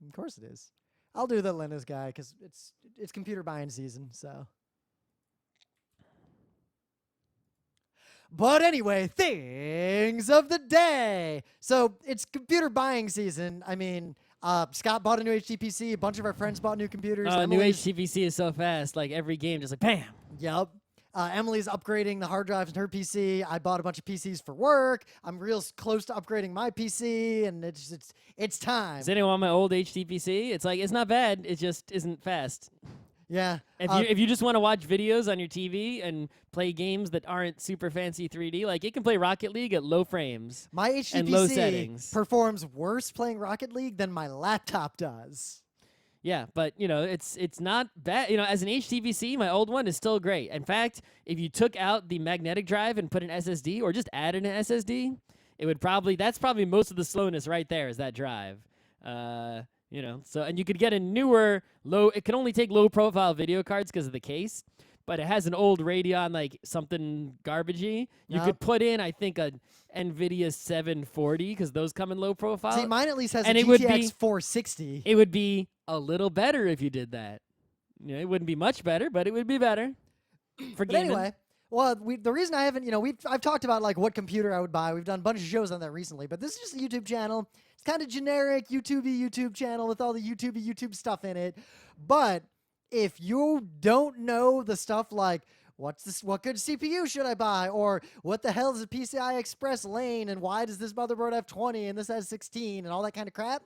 Of course it is. I'll do the Linus guy because it's computer buying season. So, but anyway, things of the day. So it's computer buying season. I mean, Scott bought a new HTPC. A bunch of our friends bought new computers. Oh, new HTPC is so fast. Like every game, just like bam. Yep. Emily's upgrading the hard drives in her PC. I bought a bunch of PCs for work. I'm real close to upgrading my PC, and it's time. Does anyone want my old HTPC? It's like it's not bad. It just isn't fast. Yeah. If you just want to watch videos on your TV and play games that aren't super fancy 3D, like it can play Rocket League at low frames. My HTPC and low settings. performs worse playing Rocket League than my laptop does. Yeah, but it's not bad. As an HTPC, my old one is still great. In fact, if you took out the magnetic drive and put an SSD or just added an SSD, it would that's probably most of the slowness right there is that drive. So and you could get a newer it can only take low profile video cards because of the case, but it has an old Radeon like something garbagey. You could put in I think a NVIDIA 740 because those come in low profile. See, mine at least has and a it would GTX be, 460. It would be a little better if you did that. It wouldn't be much better, but it would be better for But gaming. anyway, well, the reason I haven't, I've talked about like what computer I would buy. We've done a bunch of shows on that recently, but this is just a YouTube channel. It's kind of generic YouTube channel with all the YouTube stuff in it. But if you don't know the stuff like what good CPU should I buy, or what the hell is a PCI Express lane, and why does this motherboard have 20 and this has 16 and all that kind of crap,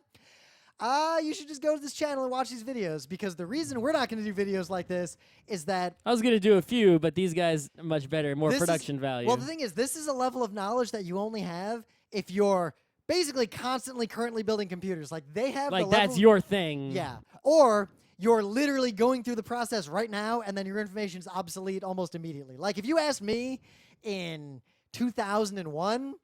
you should just go to this channel and watch these videos, because the reason we're not going to do videos like this is that I was going to do a few, but these guys are much better, more production value. Well, the thing is, this is a level of knowledge that you only have if you're basically constantly currently building computers. Like they have like the that's level, your thing. Yeah. Or you're literally going through the process right now, and then your information is obsolete almost immediately. Like if you asked me in 2001,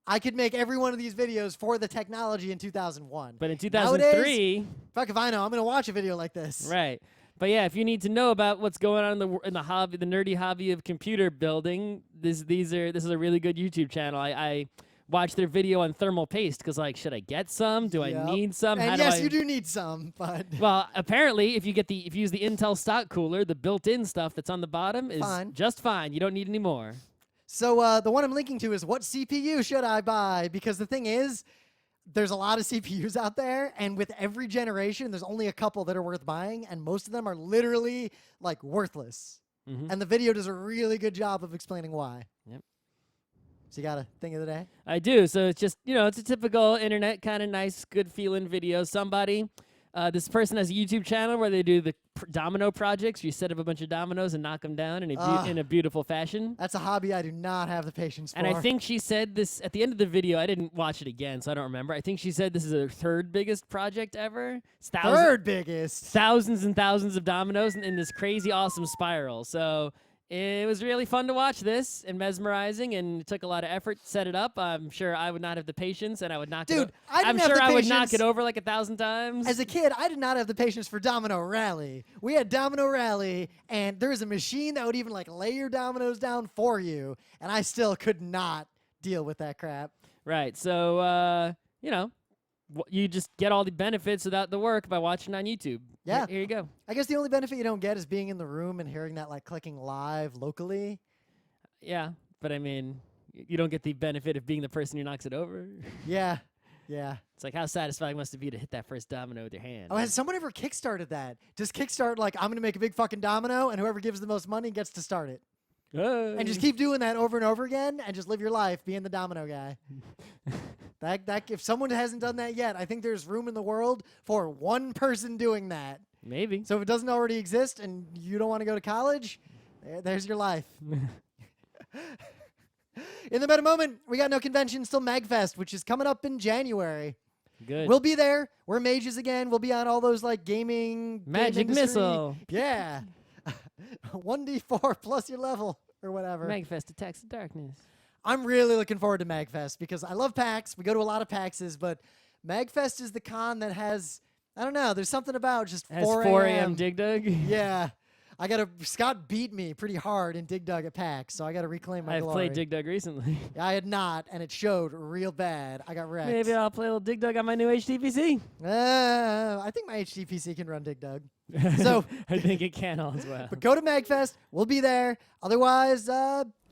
I could make every one of these videos for the technology in 2001. But in 2003, nowadays, fuck if I know. I'm going to watch a video like this. right? But yeah, if you need to know about what's going on in the hobby, the nerdy hobby of computer building, this is a really good YouTube channel. I watch their video on thermal paste because, like, should I get some? Do I need some? And yes, you do need some, but well, apparently, if you use the Intel stock cooler, the built-in stuff that's on the bottom is just fine. You don't need any more. So the one I'm linking to is what CPU should I buy? Because the thing is, there's a lot of CPUs out there, and with every generation, there's only a couple that are worth buying, and most of them are literally like worthless. Mm-hmm. And the video does a really good job of explaining why. Yep. So you got a thing of the day? I do. So it's just, it's a typical internet kind of nice, good feeling video. This person has a YouTube channel where they do the domino projects. You set up a bunch of dominoes and knock them down in a beautiful fashion. That's a hobby I do not have the patience for. And I think she said this at the end of the video. I didn't watch it again, so I don't remember. I think she said this is her third biggest project ever. Third biggest. Thousands and thousands of dominoes in this crazy, awesome spiral. So it was really fun to watch this and mesmerizing, and it took a lot of effort to set it up. I'm sure I would not have the patience, and I would knock it. I'm sure I would knock it over like 1,000 times. As a kid, I did not have the patience for Domino Rally. We had Domino Rally, and there was a machine that would even like lay your dominoes down for you, and I still could not deal with that crap. Right. So you just get all the benefits without the work by watching on YouTube. Yeah. Here you go. I guess the only benefit you don't get is being in the room and hearing that like clicking live locally. Yeah, but I mean, you don't get the benefit of being the person who knocks it over. Yeah. Yeah. It's like how satisfying must it be to hit that first domino with your hand. Oh, has someone ever kickstarted that? Just kickstart like, I'm going to make a big fucking domino, and whoever gives the most money gets to start it. And just keep doing that over and over again, and just live your life being the domino guy. That if someone hasn't done that yet, I think there's room in the world for one person doing that. Maybe. So if it doesn't already exist and you don't want to go to college, There's your life. In the meta moment, we got no conventions till MagFest, which is coming up in January. Good. We'll be there. We're mages again. We'll be on all those like game Magic industry. missile. Yeah. 1d4 plus your level or whatever. MagFest attacks the darkness. I'm really looking forward to MagFest because I love PAX. We go to a lot of PAXs, but MagFest is the con that has, I don't know, there's something about just Has 4 a.m. Dig Dug. Yeah. Scott beat me pretty hard in Dig Dug at PAX, so I got to reclaim my I've glory. played Dig Dug recently. I had not, and it showed real bad. I got wrecked. Maybe I'll play a little Dig Dug on my new HTPC. I think my HTPC can run Dig Dug. So I think it can as well. But go to MagFest. We'll be there. Otherwise,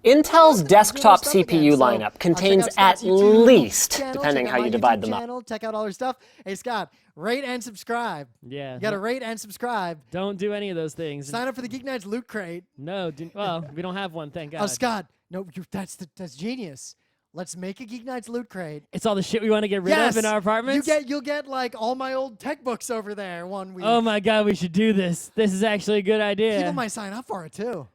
Intel's doing desktop stuff again. CPU So, lineup check contains out at Scott's YouTube least, channel, depending check how out you my divide YouTube them up. channel, check out all our stuff. Hey, Scott, rate and subscribe. Yeah. You got to rate and subscribe. Don't do any of those things. Sign up for the GeekNights Loot Crate. No. Well, we don't have one, thank God. Oh, Scott, no, that's genius. Let's make a GeekNights Loot Crate. It's all the shit we want to get rid Yes, of in our apartments? You'll get like all my old tech books over there one week. Oh my God, we should do this. This is actually a good idea. People might sign up for it too.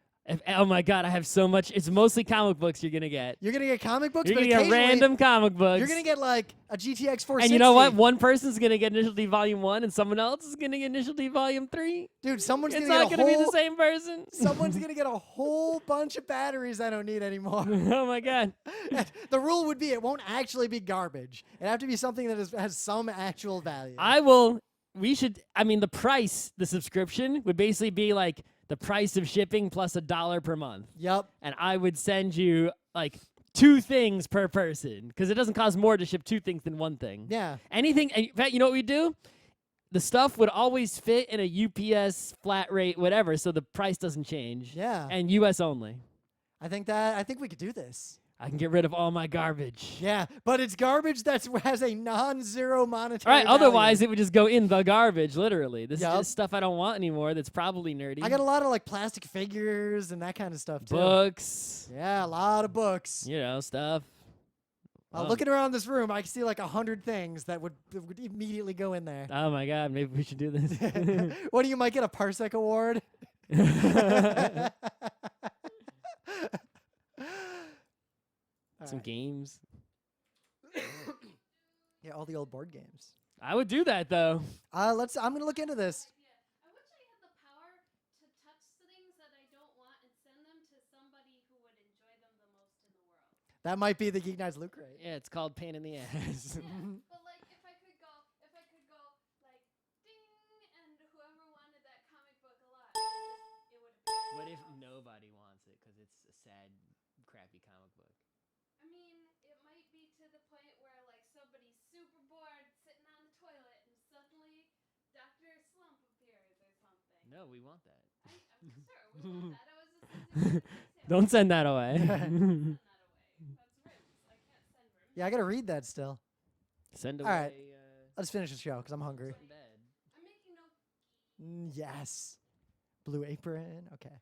Oh my God, I have so much. It's mostly comic books you're going to get. You're gonna get comic books, You're but going to get occasionally random comic books. you're gonna get like a GTX 460. And you know what? One person's going to get Initial D Volume 1 and someone else is going to get Initial D Volume 3. Dude, someone's It's gonna not get going a to be whole. the same person. Someone's gonna get a whole bunch of batteries I don't need anymore. Oh my God. The rule would be it won't actually be garbage. It have to be something that has some actual value. The price, the subscription would basically be like the price of shipping plus $1 per month. Yep. And I would send you like 2 things per person because it doesn't cost more to ship 2 things than 1 thing. Yeah. Anything. In fact, you know what we do? The stuff would always fit in a UPS flat rate, whatever, so the price doesn't change. Yeah. And US only. I think we could do this. I can get rid of all my garbage. Yeah, but it's garbage that has a non-zero monetary All right, value. otherwise it would just go in the garbage, literally. This Yup. is just stuff I don't want anymore that's probably nerdy. I got a lot of like plastic figures and that kind of stuff too. Books, Yeah, a lot of books. stuff. Looking around this room, I can see like 100 things that would immediately go in there. Oh my God, maybe we should do this. What do you might get a Parsec award? Some games. Yeah, all the old board games. I would do that though. I'm gonna look into this. I wish I had the power to touch things that I don't want and send them to somebody who would enjoy them the most in the world. That might be the Geek Nights Loot Crate. Yeah, it's called pain in the ass. But like if I could go like ding and whoever wanted that comic book a lot, it would have What if nobody wants it because it's a sad, crappy comic book? I mean, it might be to the point where like somebody's super bored sitting on the toilet and suddenly Dr. Slump appears or something. No, we want that. I'm sure we want that. I was just using that Don't send that away. Send that away. That's rims. I can't send rims. Yeah, I gotta read that still. Send All away. right. Let's finish the show because I'm hungry. Some bed. I'm making no. Yes. Blue Apron. Okay.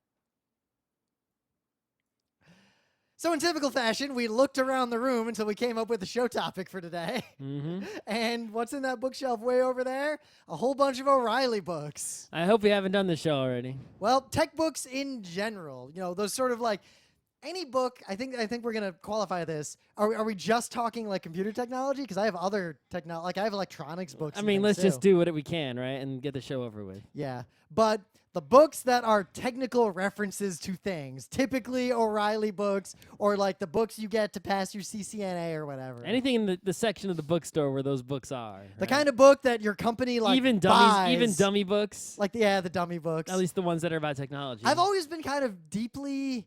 So in typical fashion, we looked around the room until we came up with the show topic for today. Mm-hmm. And what's in that bookshelf way over there? A whole bunch of O'Reilly books. I hope we haven't done this show already. Well, tech books in general, those sort of like any book. I think we're gonna qualify this. Are we just talking like computer technology? Because I have other technology, like I have electronics books. I and mean, things let's just too. do what we can, right, and get the show over with. Yeah, but the books that are technical references to things, typically O'Reilly books or like the books you get to pass your CCNA or whatever. Anything in the section of the bookstore where those books are. The kind of book that your company like even dummies, buys, even dummy books. like the dummy books. At least the ones that are about technology. I've always been kind of deeply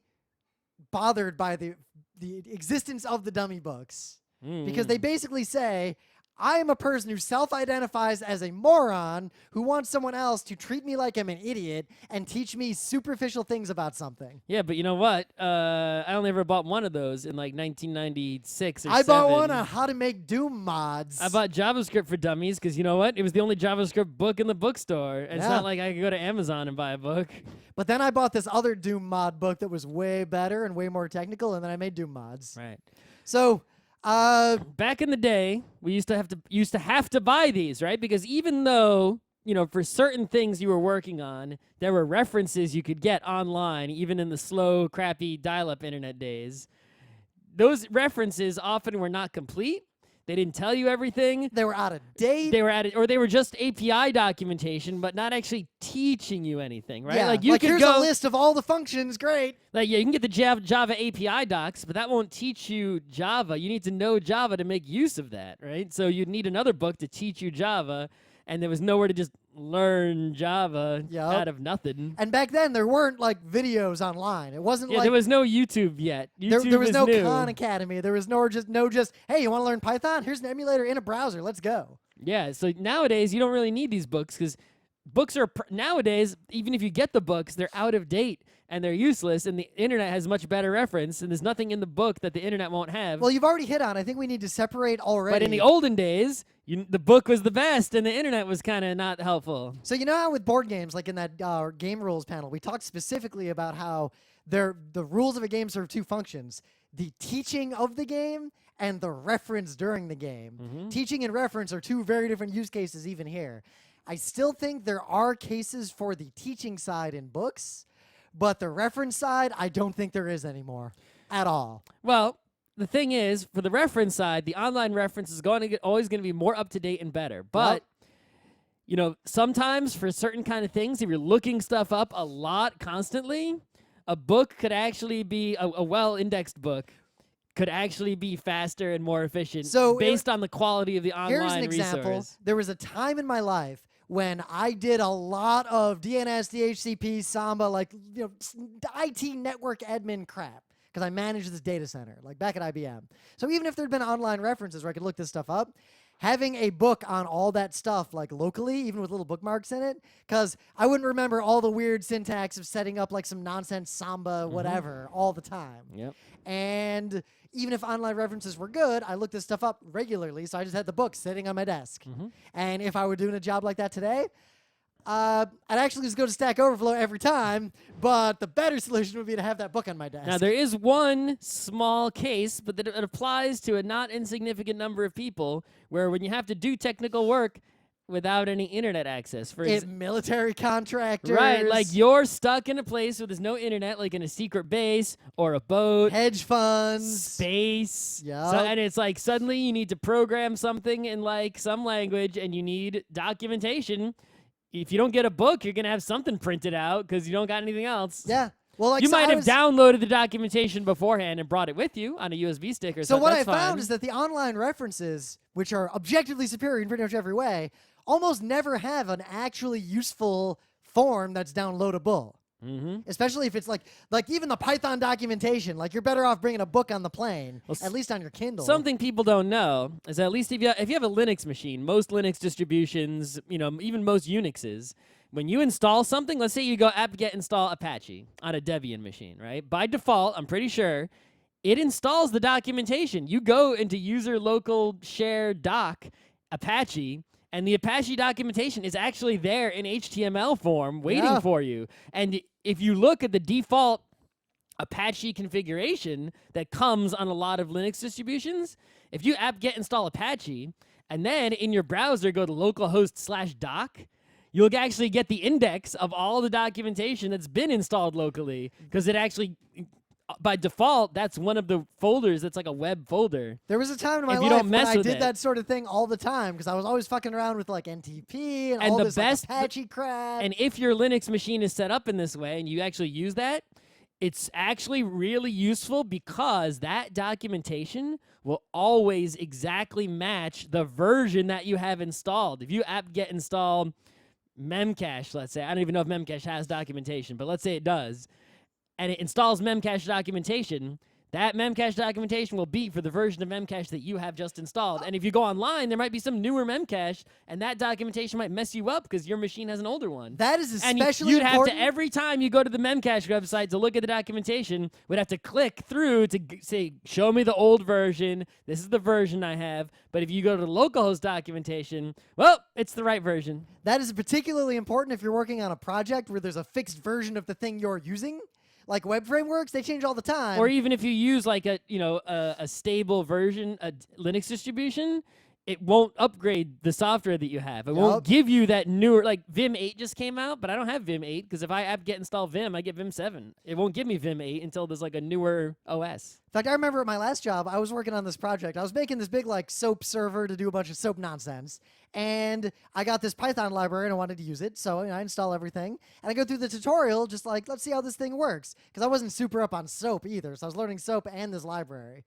bothered by the existence of the dummy books because they basically say, I am a person who self-identifies as a moron who wants someone else to treat me like I'm an idiot and teach me superficial things about something. Yeah, but you know what? I only ever bought one of those in like 1996 or I bought 7. one on how to make Doom mods. I bought JavaScript for Dummies because you know what? It was the only JavaScript book in the bookstore. And It's Yeah. not like I could go to Amazon and buy a book. But then I bought this other Doom mod book that was way better and way more technical, and then I made Doom mods. Right. So, Back in the day, we used to have to buy these, right? Because even though for certain things you were working on, there were references you could get online, even in the slow, crappy dial-up internet days. Those references often were not complete. They didn't tell you everything. They were out of date. They were or they were just API documentation, but not actually teaching you anything, right? Yeah, Like you could here's go, a list of all the functions. Great. like you can get the Java API docs, but that won't teach you Java. You need to know Java to make use of that, right? So you'd need another book to teach you Java, and there was nowhere to just learn Java out of nothing. And back then, there weren't like videos online. It wasn't like there was no YouTube yet. YouTube there was no new. Khan Academy. There was no just hey, you want to learn Python? Here's an emulator in a browser. Let's go. Yeah, so nowadays you don't really need these books because books are nowadays, even if you get the books, they're out of date and they're useless, and the internet has much better reference, and there's nothing in the book that the internet won't have. Well, you've already hit on. I think we need to separate already. But in the olden days, the book was the best, and the internet was kind of not helpful. So you know how with board games, like in that game rules panel, we talked specifically about how the rules of a game serve two functions: the teaching of the game and the reference during the game. Teaching and reference are two very different use cases even here. I still think there are cases for the teaching side in books, but the reference side, I don't think there is anymore at all. Well, the thing is, for the reference side, the online reference is always going to be more up to date and better. But sometimes for certain kind of things, if you're looking stuff up a lot constantly, a book could actually be a well-indexed book. Could actually be faster and more efficient based on the quality of the online resource. Here's an example. There was a time in my life when I did a lot of DNS, DHCP, Samba, IT network admin crap because I managed this data center, like back at IBM. So even if there'd been online references where I could look this stuff up, having a book on all that stuff, like locally, even with little bookmarks in it, because I wouldn't remember all the weird syntax of setting up like some nonsense Samba, whatever, all the time. Yep. And even if online references were good, I looked this stuff up regularly, so I just had the book sitting on my desk. And if I were doing a job like that today, I'd actually just go to Stack Overflow every time, but the better solution would be to have that book on my desk. Now, there is one small case, but that it applies to a not insignificant number of people, where when you have to do technical work without any internet access. Military contractors. Right, like you're stuck in a place where there's no internet, like in a secret base or a boat. Hedge funds. Space. Yeah. And it's like suddenly you need to program something in like some language and you need documentation. If you don't get a book, you're going to have something printed out because you don't got anything else. Yeah. Well, you might have downloaded the documentation beforehand and brought it with you on a USB stick or something. So what I found is that the online references, which are objectively superior in pretty much every way, almost never have an actually useful form that's downloadable. Especially if it's like even the Python documentation, like you're better off bringing a book on the plane, at least on your Kindle. Something people don't know is that at least if you have a Linux machine, most Linux distributions, even most Unixes, when you install something, let's say you go apt-get install Apache on a Debian machine, right? By default, I'm pretty sure, it installs the documentation. You go into user local share doc Apache, and the Apache documentation is actually there in HTML form waiting for you. And if you look at the default Apache configuration that comes on a lot of Linux distributions, if you apt-get install Apache, and then in your browser go to localhost/doc, you'll actually get the index of all the documentation that's been installed locally, because it actually, by default, that's one of the folders that's like a web folder. There was a time in my life when I did that sort of thing all the time because I was always fucking around with like NTP and all this Apache crap. And if your Linux machine is set up in this way and you actually use that, it's actually really useful because that documentation will always exactly match the version that you have installed. If you apt-get install Memcache, let's say, I don't even know if Memcache has documentation, but let's say it does, and it installs Memcache documentation, that Memcache documentation will be for the version of Memcache that you have just installed. And if you go online, there might be some newer Memcache, and that documentation might mess you up because your machine has an older one. That is especially important. And you'd have to, every time you go to the Memcache website to look at the documentation, would have to click through to say, show me the old version. This is the version I have. But if you go to the localhost documentation, well, it's the right version. That is particularly important if you're working on a project where there's a fixed version of the thing you're using. Like web frameworks, they change all the time. Or even if you use like a stable version, a Linux distribution, it won't upgrade the software that you have. It Yup. won't give you that newer, like Vim 8 just came out, but I don't have Vim 8 because if I apt-get install Vim, I get Vim 7. It won't give me Vim 8 until there's like a newer OS. In fact, I remember at my last job, I was working on this project. I was making this big like SOAP server to do a bunch of SOAP nonsense. And I got this Python library and I wanted to use it. So I install everything. And I go through the tutorial just like, let's see how this thing works. Because I wasn't super up on SOAP either. So I was learning SOAP and this library.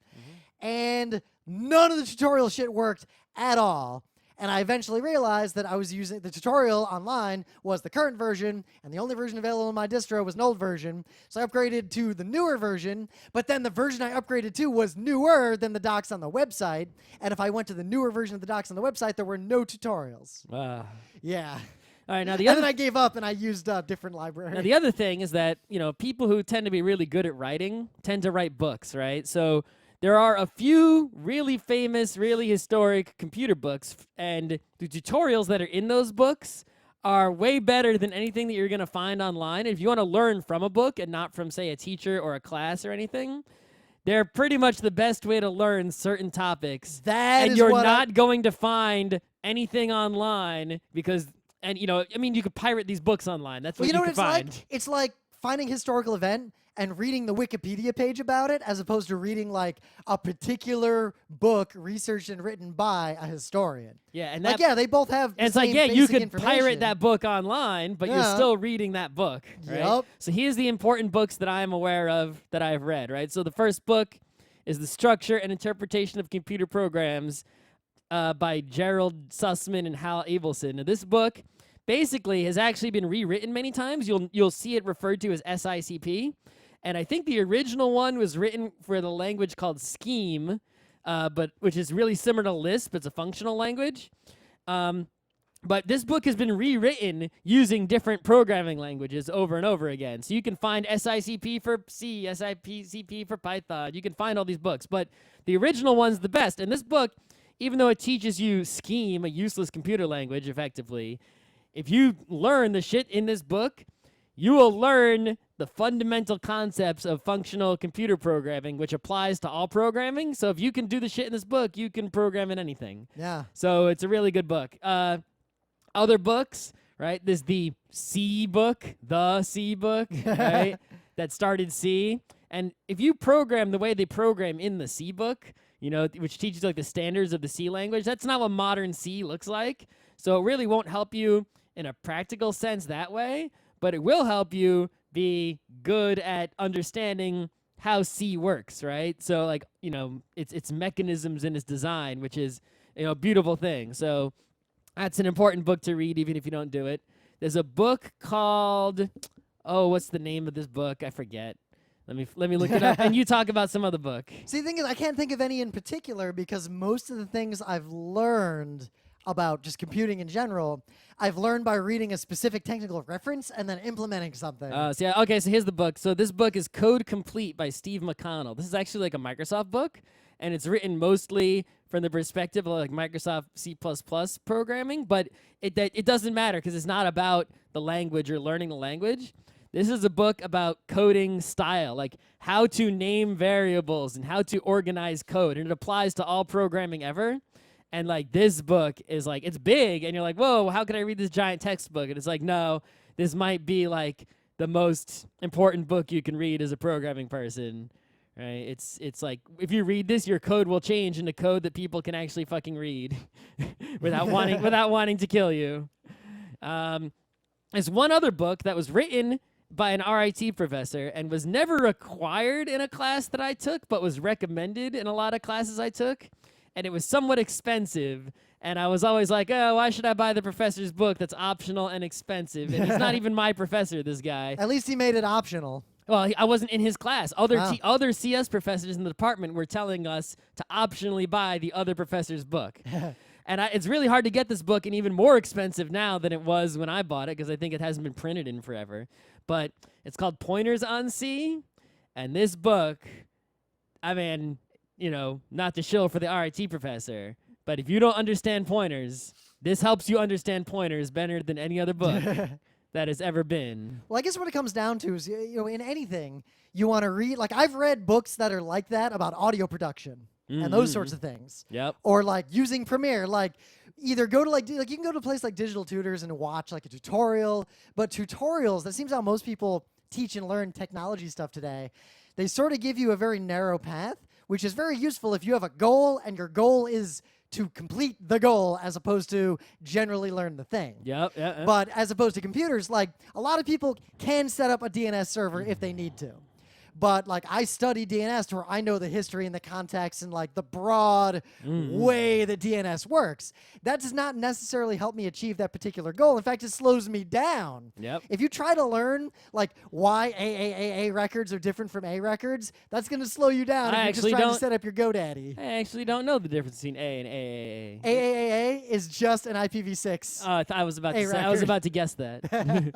And none of the tutorial shit worked at all. And I eventually realized that I was using the tutorial online was the current version, and the only version available in my distro was an old version. So I upgraded to the newer version, but then the version I upgraded to was newer than the docs on the website. And if I went to the newer version of the docs on the website, there were no tutorials. Yeah. All right, now the And other then I gave up and I used a different library. Now, the other thing is that, people who tend to be really good at writing tend to write books, right? So there are a few really famous, really historic computer books, and the tutorials that are in those books are way better than anything that you're going to find online. If you want to learn from a book and not from, say, a teacher or a class or anything, they're pretty much the best way to learn certain topics. And you're not going to find anything online because... And, you could pirate these books online. That's what you know can what find. Like? It's like finding a historical event and reading the Wikipedia page about it as opposed to reading, like, a particular book researched and written by a historian. Yeah, and they both have the and it's same like, you basic could pirate that book online, but you're still reading that book, right? Yup. So here's the important books that I am aware of that I have read, right? So the first book is The Structure and Interpretation of Computer Programs by Gerald Sussman and Hal Abelson. Now, this book basically has actually been rewritten many times. You'll see it referred to as SICP. And I think the original one was written for the language called Scheme, which is really similar to Lisp. It's a functional language. But this book has been rewritten using different programming languages over and over again. So you can find SICP for C, SICP for Python. You can find all these books. But the original one's the best. And this book, even though it teaches you Scheme, a useless computer language, effectively, if you learn the shit in this book, you will learn the fundamental concepts of functional computer programming, which applies to all programming. So if you can do the shit in this book, you can program in anything. Yeah. So it's a really good book. Other books, right? There's the C book, right? That started C. And if you program the way they program in the C book, which teaches like the standards of the C language, that's not what modern C looks like. So it really won't help you in a practical sense that way, but it will help you be good at understanding how C works, right? So like, its mechanisms and its design, which is, a beautiful thing. So that's an important book to read even if you don't do it. There's a book called, what's the name of this book? I forget. Let me look it up, and you talk about some other book. See, the thing is, I can't think of any in particular because most of the things I've learned about just computing in general, I've learned by reading a specific technical reference and then implementing something. So here's the book. So this book is Code Complete by Steve McConnell. This is actually like a Microsoft book, and it's written mostly from the perspective of like Microsoft C++ programming, but it doesn't matter because it's not about the language or learning the language. This is a book about coding style, like how to name variables and how to organize code, and it applies to all programming ever. And like this book is like, it's big, and you're like, whoa, how could I read this giant textbook? And it's like, no, this might be like the most important book you can read as a programming person, right? It's like, if you read this, your code will change into code that people can actually fucking read without wanting to kill you. There's one other book that was written by an RIT professor and was never required in a class that I took, but was recommended in a lot of classes I took. And it was somewhat expensive, and I was always like, why should I buy the professor's book that's optional and expensive? And he's not even my professor, this guy. At least he made it optional. Well, I wasn't in his class. Other CS professors in the department were telling us to optionally buy the other professor's book. And it's really hard to get this book, and even more expensive now than it was when I bought it, because I think it hasn't been printed in forever. But it's called Pointers on C, and this book, I mean... not to shill for the RIT professor, but if you don't understand pointers, this helps you understand pointers better than any other book that has ever been. Well, I guess what it comes down to is, in anything, you want to read, like I've read books that are like that about audio production. and those sorts of things. Yep. Or like using Premiere, like either go to like you can go to a place like Digital Tutors and watch like a tutorial, but tutorials, that seems how most people teach and learn technology stuff today. They sort of give you a very narrow path, which is very useful if you have a goal and your goal is to complete the goal as opposed to generally learn the thing. Yep. But as opposed to computers, like a lot of people can set up a DNS server if they need to. But like I study DNS to where I know the history and the context and like the broad way that DNS works. That does not necessarily help me achieve that particular goal. In fact, it slows me down. Yep. If you try to learn like why AAAA records are different from A records, that's going to slow you down if you're just trying to set up your GoDaddy. I actually don't know the difference between A and AAA. AAA is just an IPv6. I was about to say. record. I was about to guess that.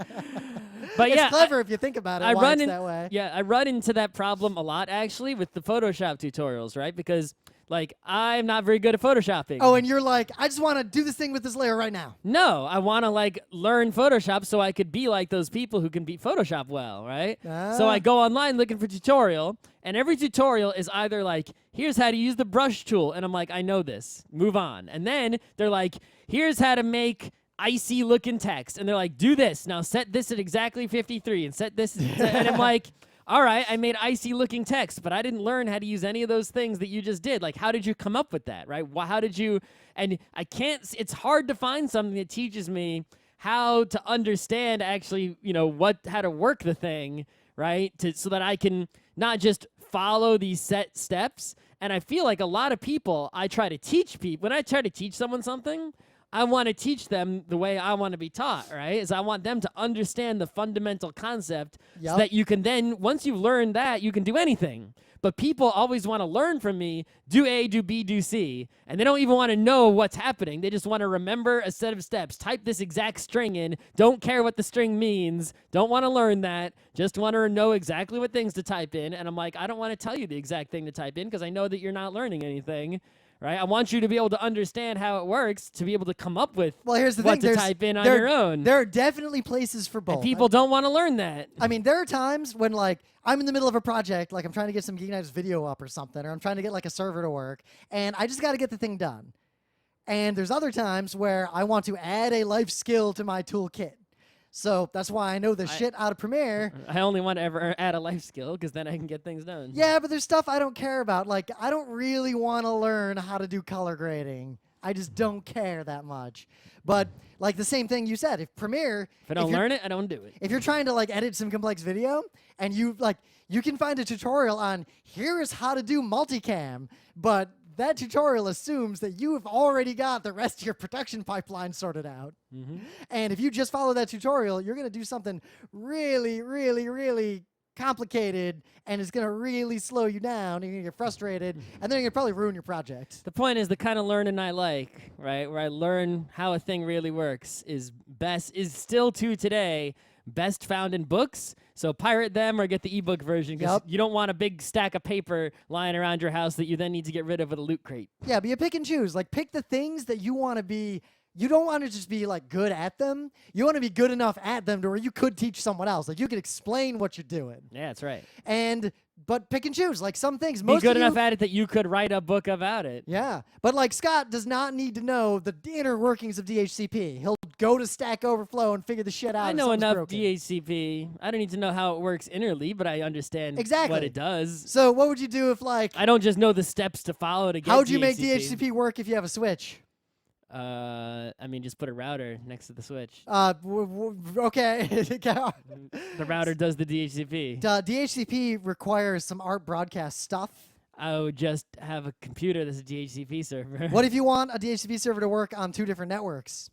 But It's yeah, clever if you think about it. I why run it's in, that way. Yeah, I run into that problem a lot actually with the Photoshop tutorials, right? Because like I'm not very good at photoshopping. Oh, and you're like, I just want to do this thing with this layer right now. No, I want to like learn Photoshop so I could be like those people who can beat Photoshop well, right? So I go online looking for tutorial, and every tutorial is either like, here's how to use the brush tool, and I'm like, I know this, move on. And then they're like, here's how to make icy looking text, and they're like, do this now, set this at exactly 53 and set this and I'm like, all right, I made icy looking text, but I didn't learn how to use any of those things that you just did. Like, how did you come up with that, right? How did you, and I can't, it's hard to find something that teaches me how to understand actually, how to work the thing, right? So that I can not just follow these set steps. And I feel like a lot of people, when I try to teach someone something, I want to teach them the way I want to be taught, right? Is I want them to understand the fundamental concept so that you can then, once you've learned that, you can do anything. But people always want to learn from me, do A, do B, do C, and they don't even want to know what's happening. They just want to remember a set of steps, type this exact string in, don't care what the string means, don't want to learn that, just want to know exactly what things to type in. And I'm like, I don't want to tell you the exact thing to type in because I know that you're not learning anything. Right, I want you to be able to understand how it works to be able to come up with here's the what thing. to type in on your own. There are definitely places for both. And people don't want to learn that. I mean, there are times when like I'm in the middle of a project, like I'm trying to get some GeekNights video up or something, or I'm trying to get like a server to work, and I just got to get the thing done. And there's other times where I want to add a life skill to my toolkit. So that's why I know the shit out of Premiere. I only want to ever add a life skill because then I can get things done. Yeah, but there's stuff I don't care about. Like, I don't really want to learn how to do color grading. I just don't care that much. But, like, the same thing you said. If Premiere... If I don't learn it, I don't do it. If you're trying to, like, edit some complex video, and you can find a tutorial on, here is how to do multicam, but that tutorial assumes that you have already got the rest of your production pipeline sorted out. And if you just follow that tutorial, you're going to do something really, really, really complicated, and it's going to really slow you down, and you're going to get frustrated, and then you're going to probably ruin your project. The point is the kind of learning I like, right, where I learn how a thing really works is still to today best found in books. So pirate them or get the ebook version because you don't want a big stack of paper lying around your house that you then need to get rid of with a loot crate. Yeah, but you pick and choose. Like, pick the things that you want to be. You don't want to just be, like, good at them. You want to be good enough at them to where you could teach someone else. Like, you could explain what you're doing. Yeah, that's right. But pick and choose. Like, some things. Be good enough at it that you could write a book about it. Yeah. But, like, Scott does not need to know the inner workings of DHCP. He'll go to Stack Overflow and figure the shit out. I know enough DHCP. I don't need to know how it works innerly, but I understand what it does. So what would you do if, like... I don't just know the steps to follow to get How would you make DHCP work if you have a switch? I mean, just put a router next to the switch. Okay. The router does the DHCP. DHCP requires some ARP broadcast stuff. I would just have a computer that's a DHCP server. What if you want a DHCP server to work on 2 different networks?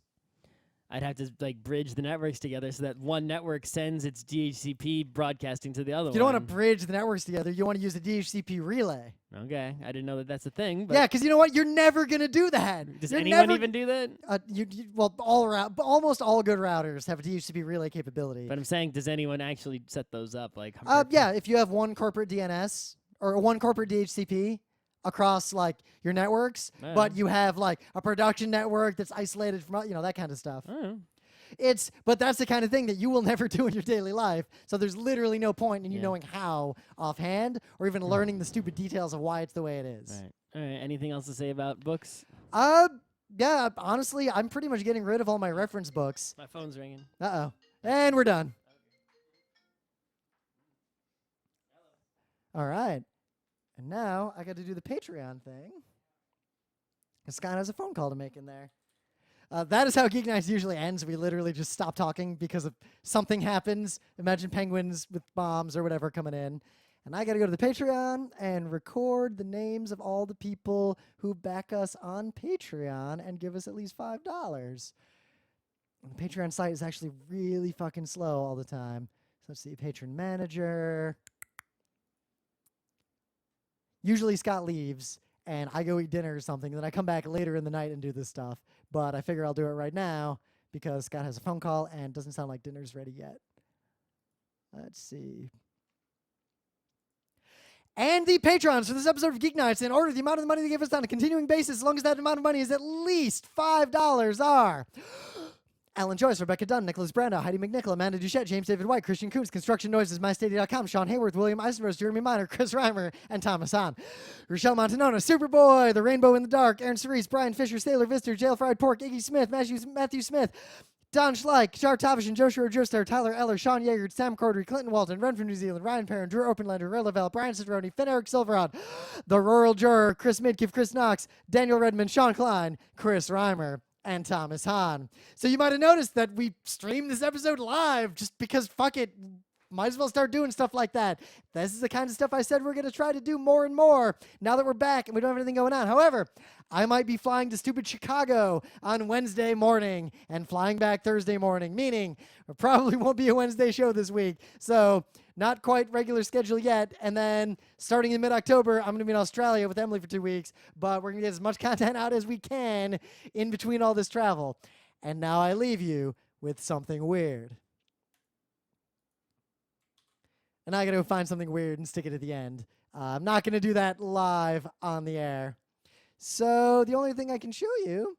I'd have to like bridge the networks together so that one network sends its DHCP broadcasting to the other one. You don't want to bridge the networks together. You want to use a DHCP relay. Okay, I didn't know that that's a thing. But yeah, because you know what? You're never gonna do that. Does anyone even do that? Almost all good routers have a DHCP relay capability. But I'm saying, does anyone actually set those up? Like, yeah, if you have one corporate DNS or one corporate DHCP across like your networks, but you have like a production network that's isolated from that kind of stuff. But that's the kind of thing that you will never do in your daily life. So there's literally no point in you Yeah. knowing how offhand or even learning the stupid details of why it's the way it is. Right. All right. Anything else to say about books? Yeah, honestly, I'm pretty much getting rid of all my reference books. My phone's ringing. Uh-oh. And we're done. All right. And now I got to do the Patreon thing. Scott has a phone call to make in there. That is how Geek Nights usually ends. We literally just stop talking because of something happens. Imagine penguins with bombs or whatever coming in. And I got to go to the Patreon and record the names of all the people who back us on Patreon and give us at least $5. And the Patreon site is actually really fucking slow all the time. So let's see, patron manager. Usually Scott leaves and I go eat dinner or something. Then I come back later in the night and do this stuff. But I figure I'll do it right now because Scott has a phone call and doesn't sound like dinner's ready yet. Let's see. And the patrons for this episode of Geek Nights, in order the amount of the money they give us on a continuing basis, as long as that amount of money is at least $5, are Alan Joyce, Rebecca Dunn, Nicholas Brando, Heidi McNichol, Amanda Duchette, James David White, Christian Coons, Construction Noises, MyStadia.com, Sean Hayworth, William Eisenrose, Jeremy Miner, Chris Reimer, and Thomas Hahn. Rochelle Montanona, Superboy, The Rainbow in the Dark, Aaron Cerise, Brian Fisher, Sailor Vister, Jail Fried Pork, Iggy Smith, Matthew Smith, Don Schleich, Jar Tavish, and Joshua Joestar, Tyler Eller, Sean Yeager, Sam Cordery, Clinton Walton, Ren from New Zealand, Ryan Perrin, Drew Openlander, Ray Lavelle, Brian Citroni, Finn Eric Silverod, The Rural Juror, Chris Midkiff, Chris Knox, Daniel Redmond, Sean Klein, Chris Reimer, and Thomas Hahn. So you might have noticed that we streamed this episode live just because, fuck it, might as well start doing stuff like that. This is the kind of stuff I said we're going to try to do more and more now that we're back and we don't have anything going on. However, I might be flying to stupid Chicago on Wednesday morning and flying back Thursday morning, meaning there probably won't be a Wednesday show this week. So not quite regular schedule yet. And then starting in mid-October, I'm going to be in Australia with Emily for 2 weeks, but we're going to get as much content out as we can in between all this travel. And now I leave you with something weird. And I got to find something weird and stick it at the end. I'm not going to do that live on the air. So the only thing I can show you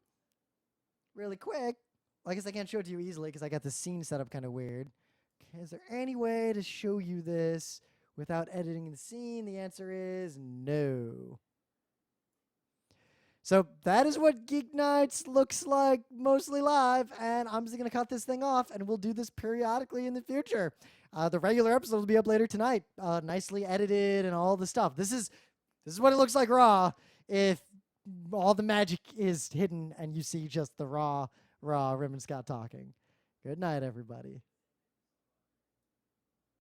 really quick, well, I guess I can't show it to you easily because I got the scene set up kind of weird. Okay, is there any way to show you this without editing the scene? The answer is no. So that is what Geek Nights looks like mostly live, and I'm just going to cut this thing off, and we'll do this periodically in the future. The regular episode will be up later tonight, nicely edited and all the stuff. This is what it looks like raw if all the magic is hidden and you see just the raw Rim and Scott talking. Good night, everybody.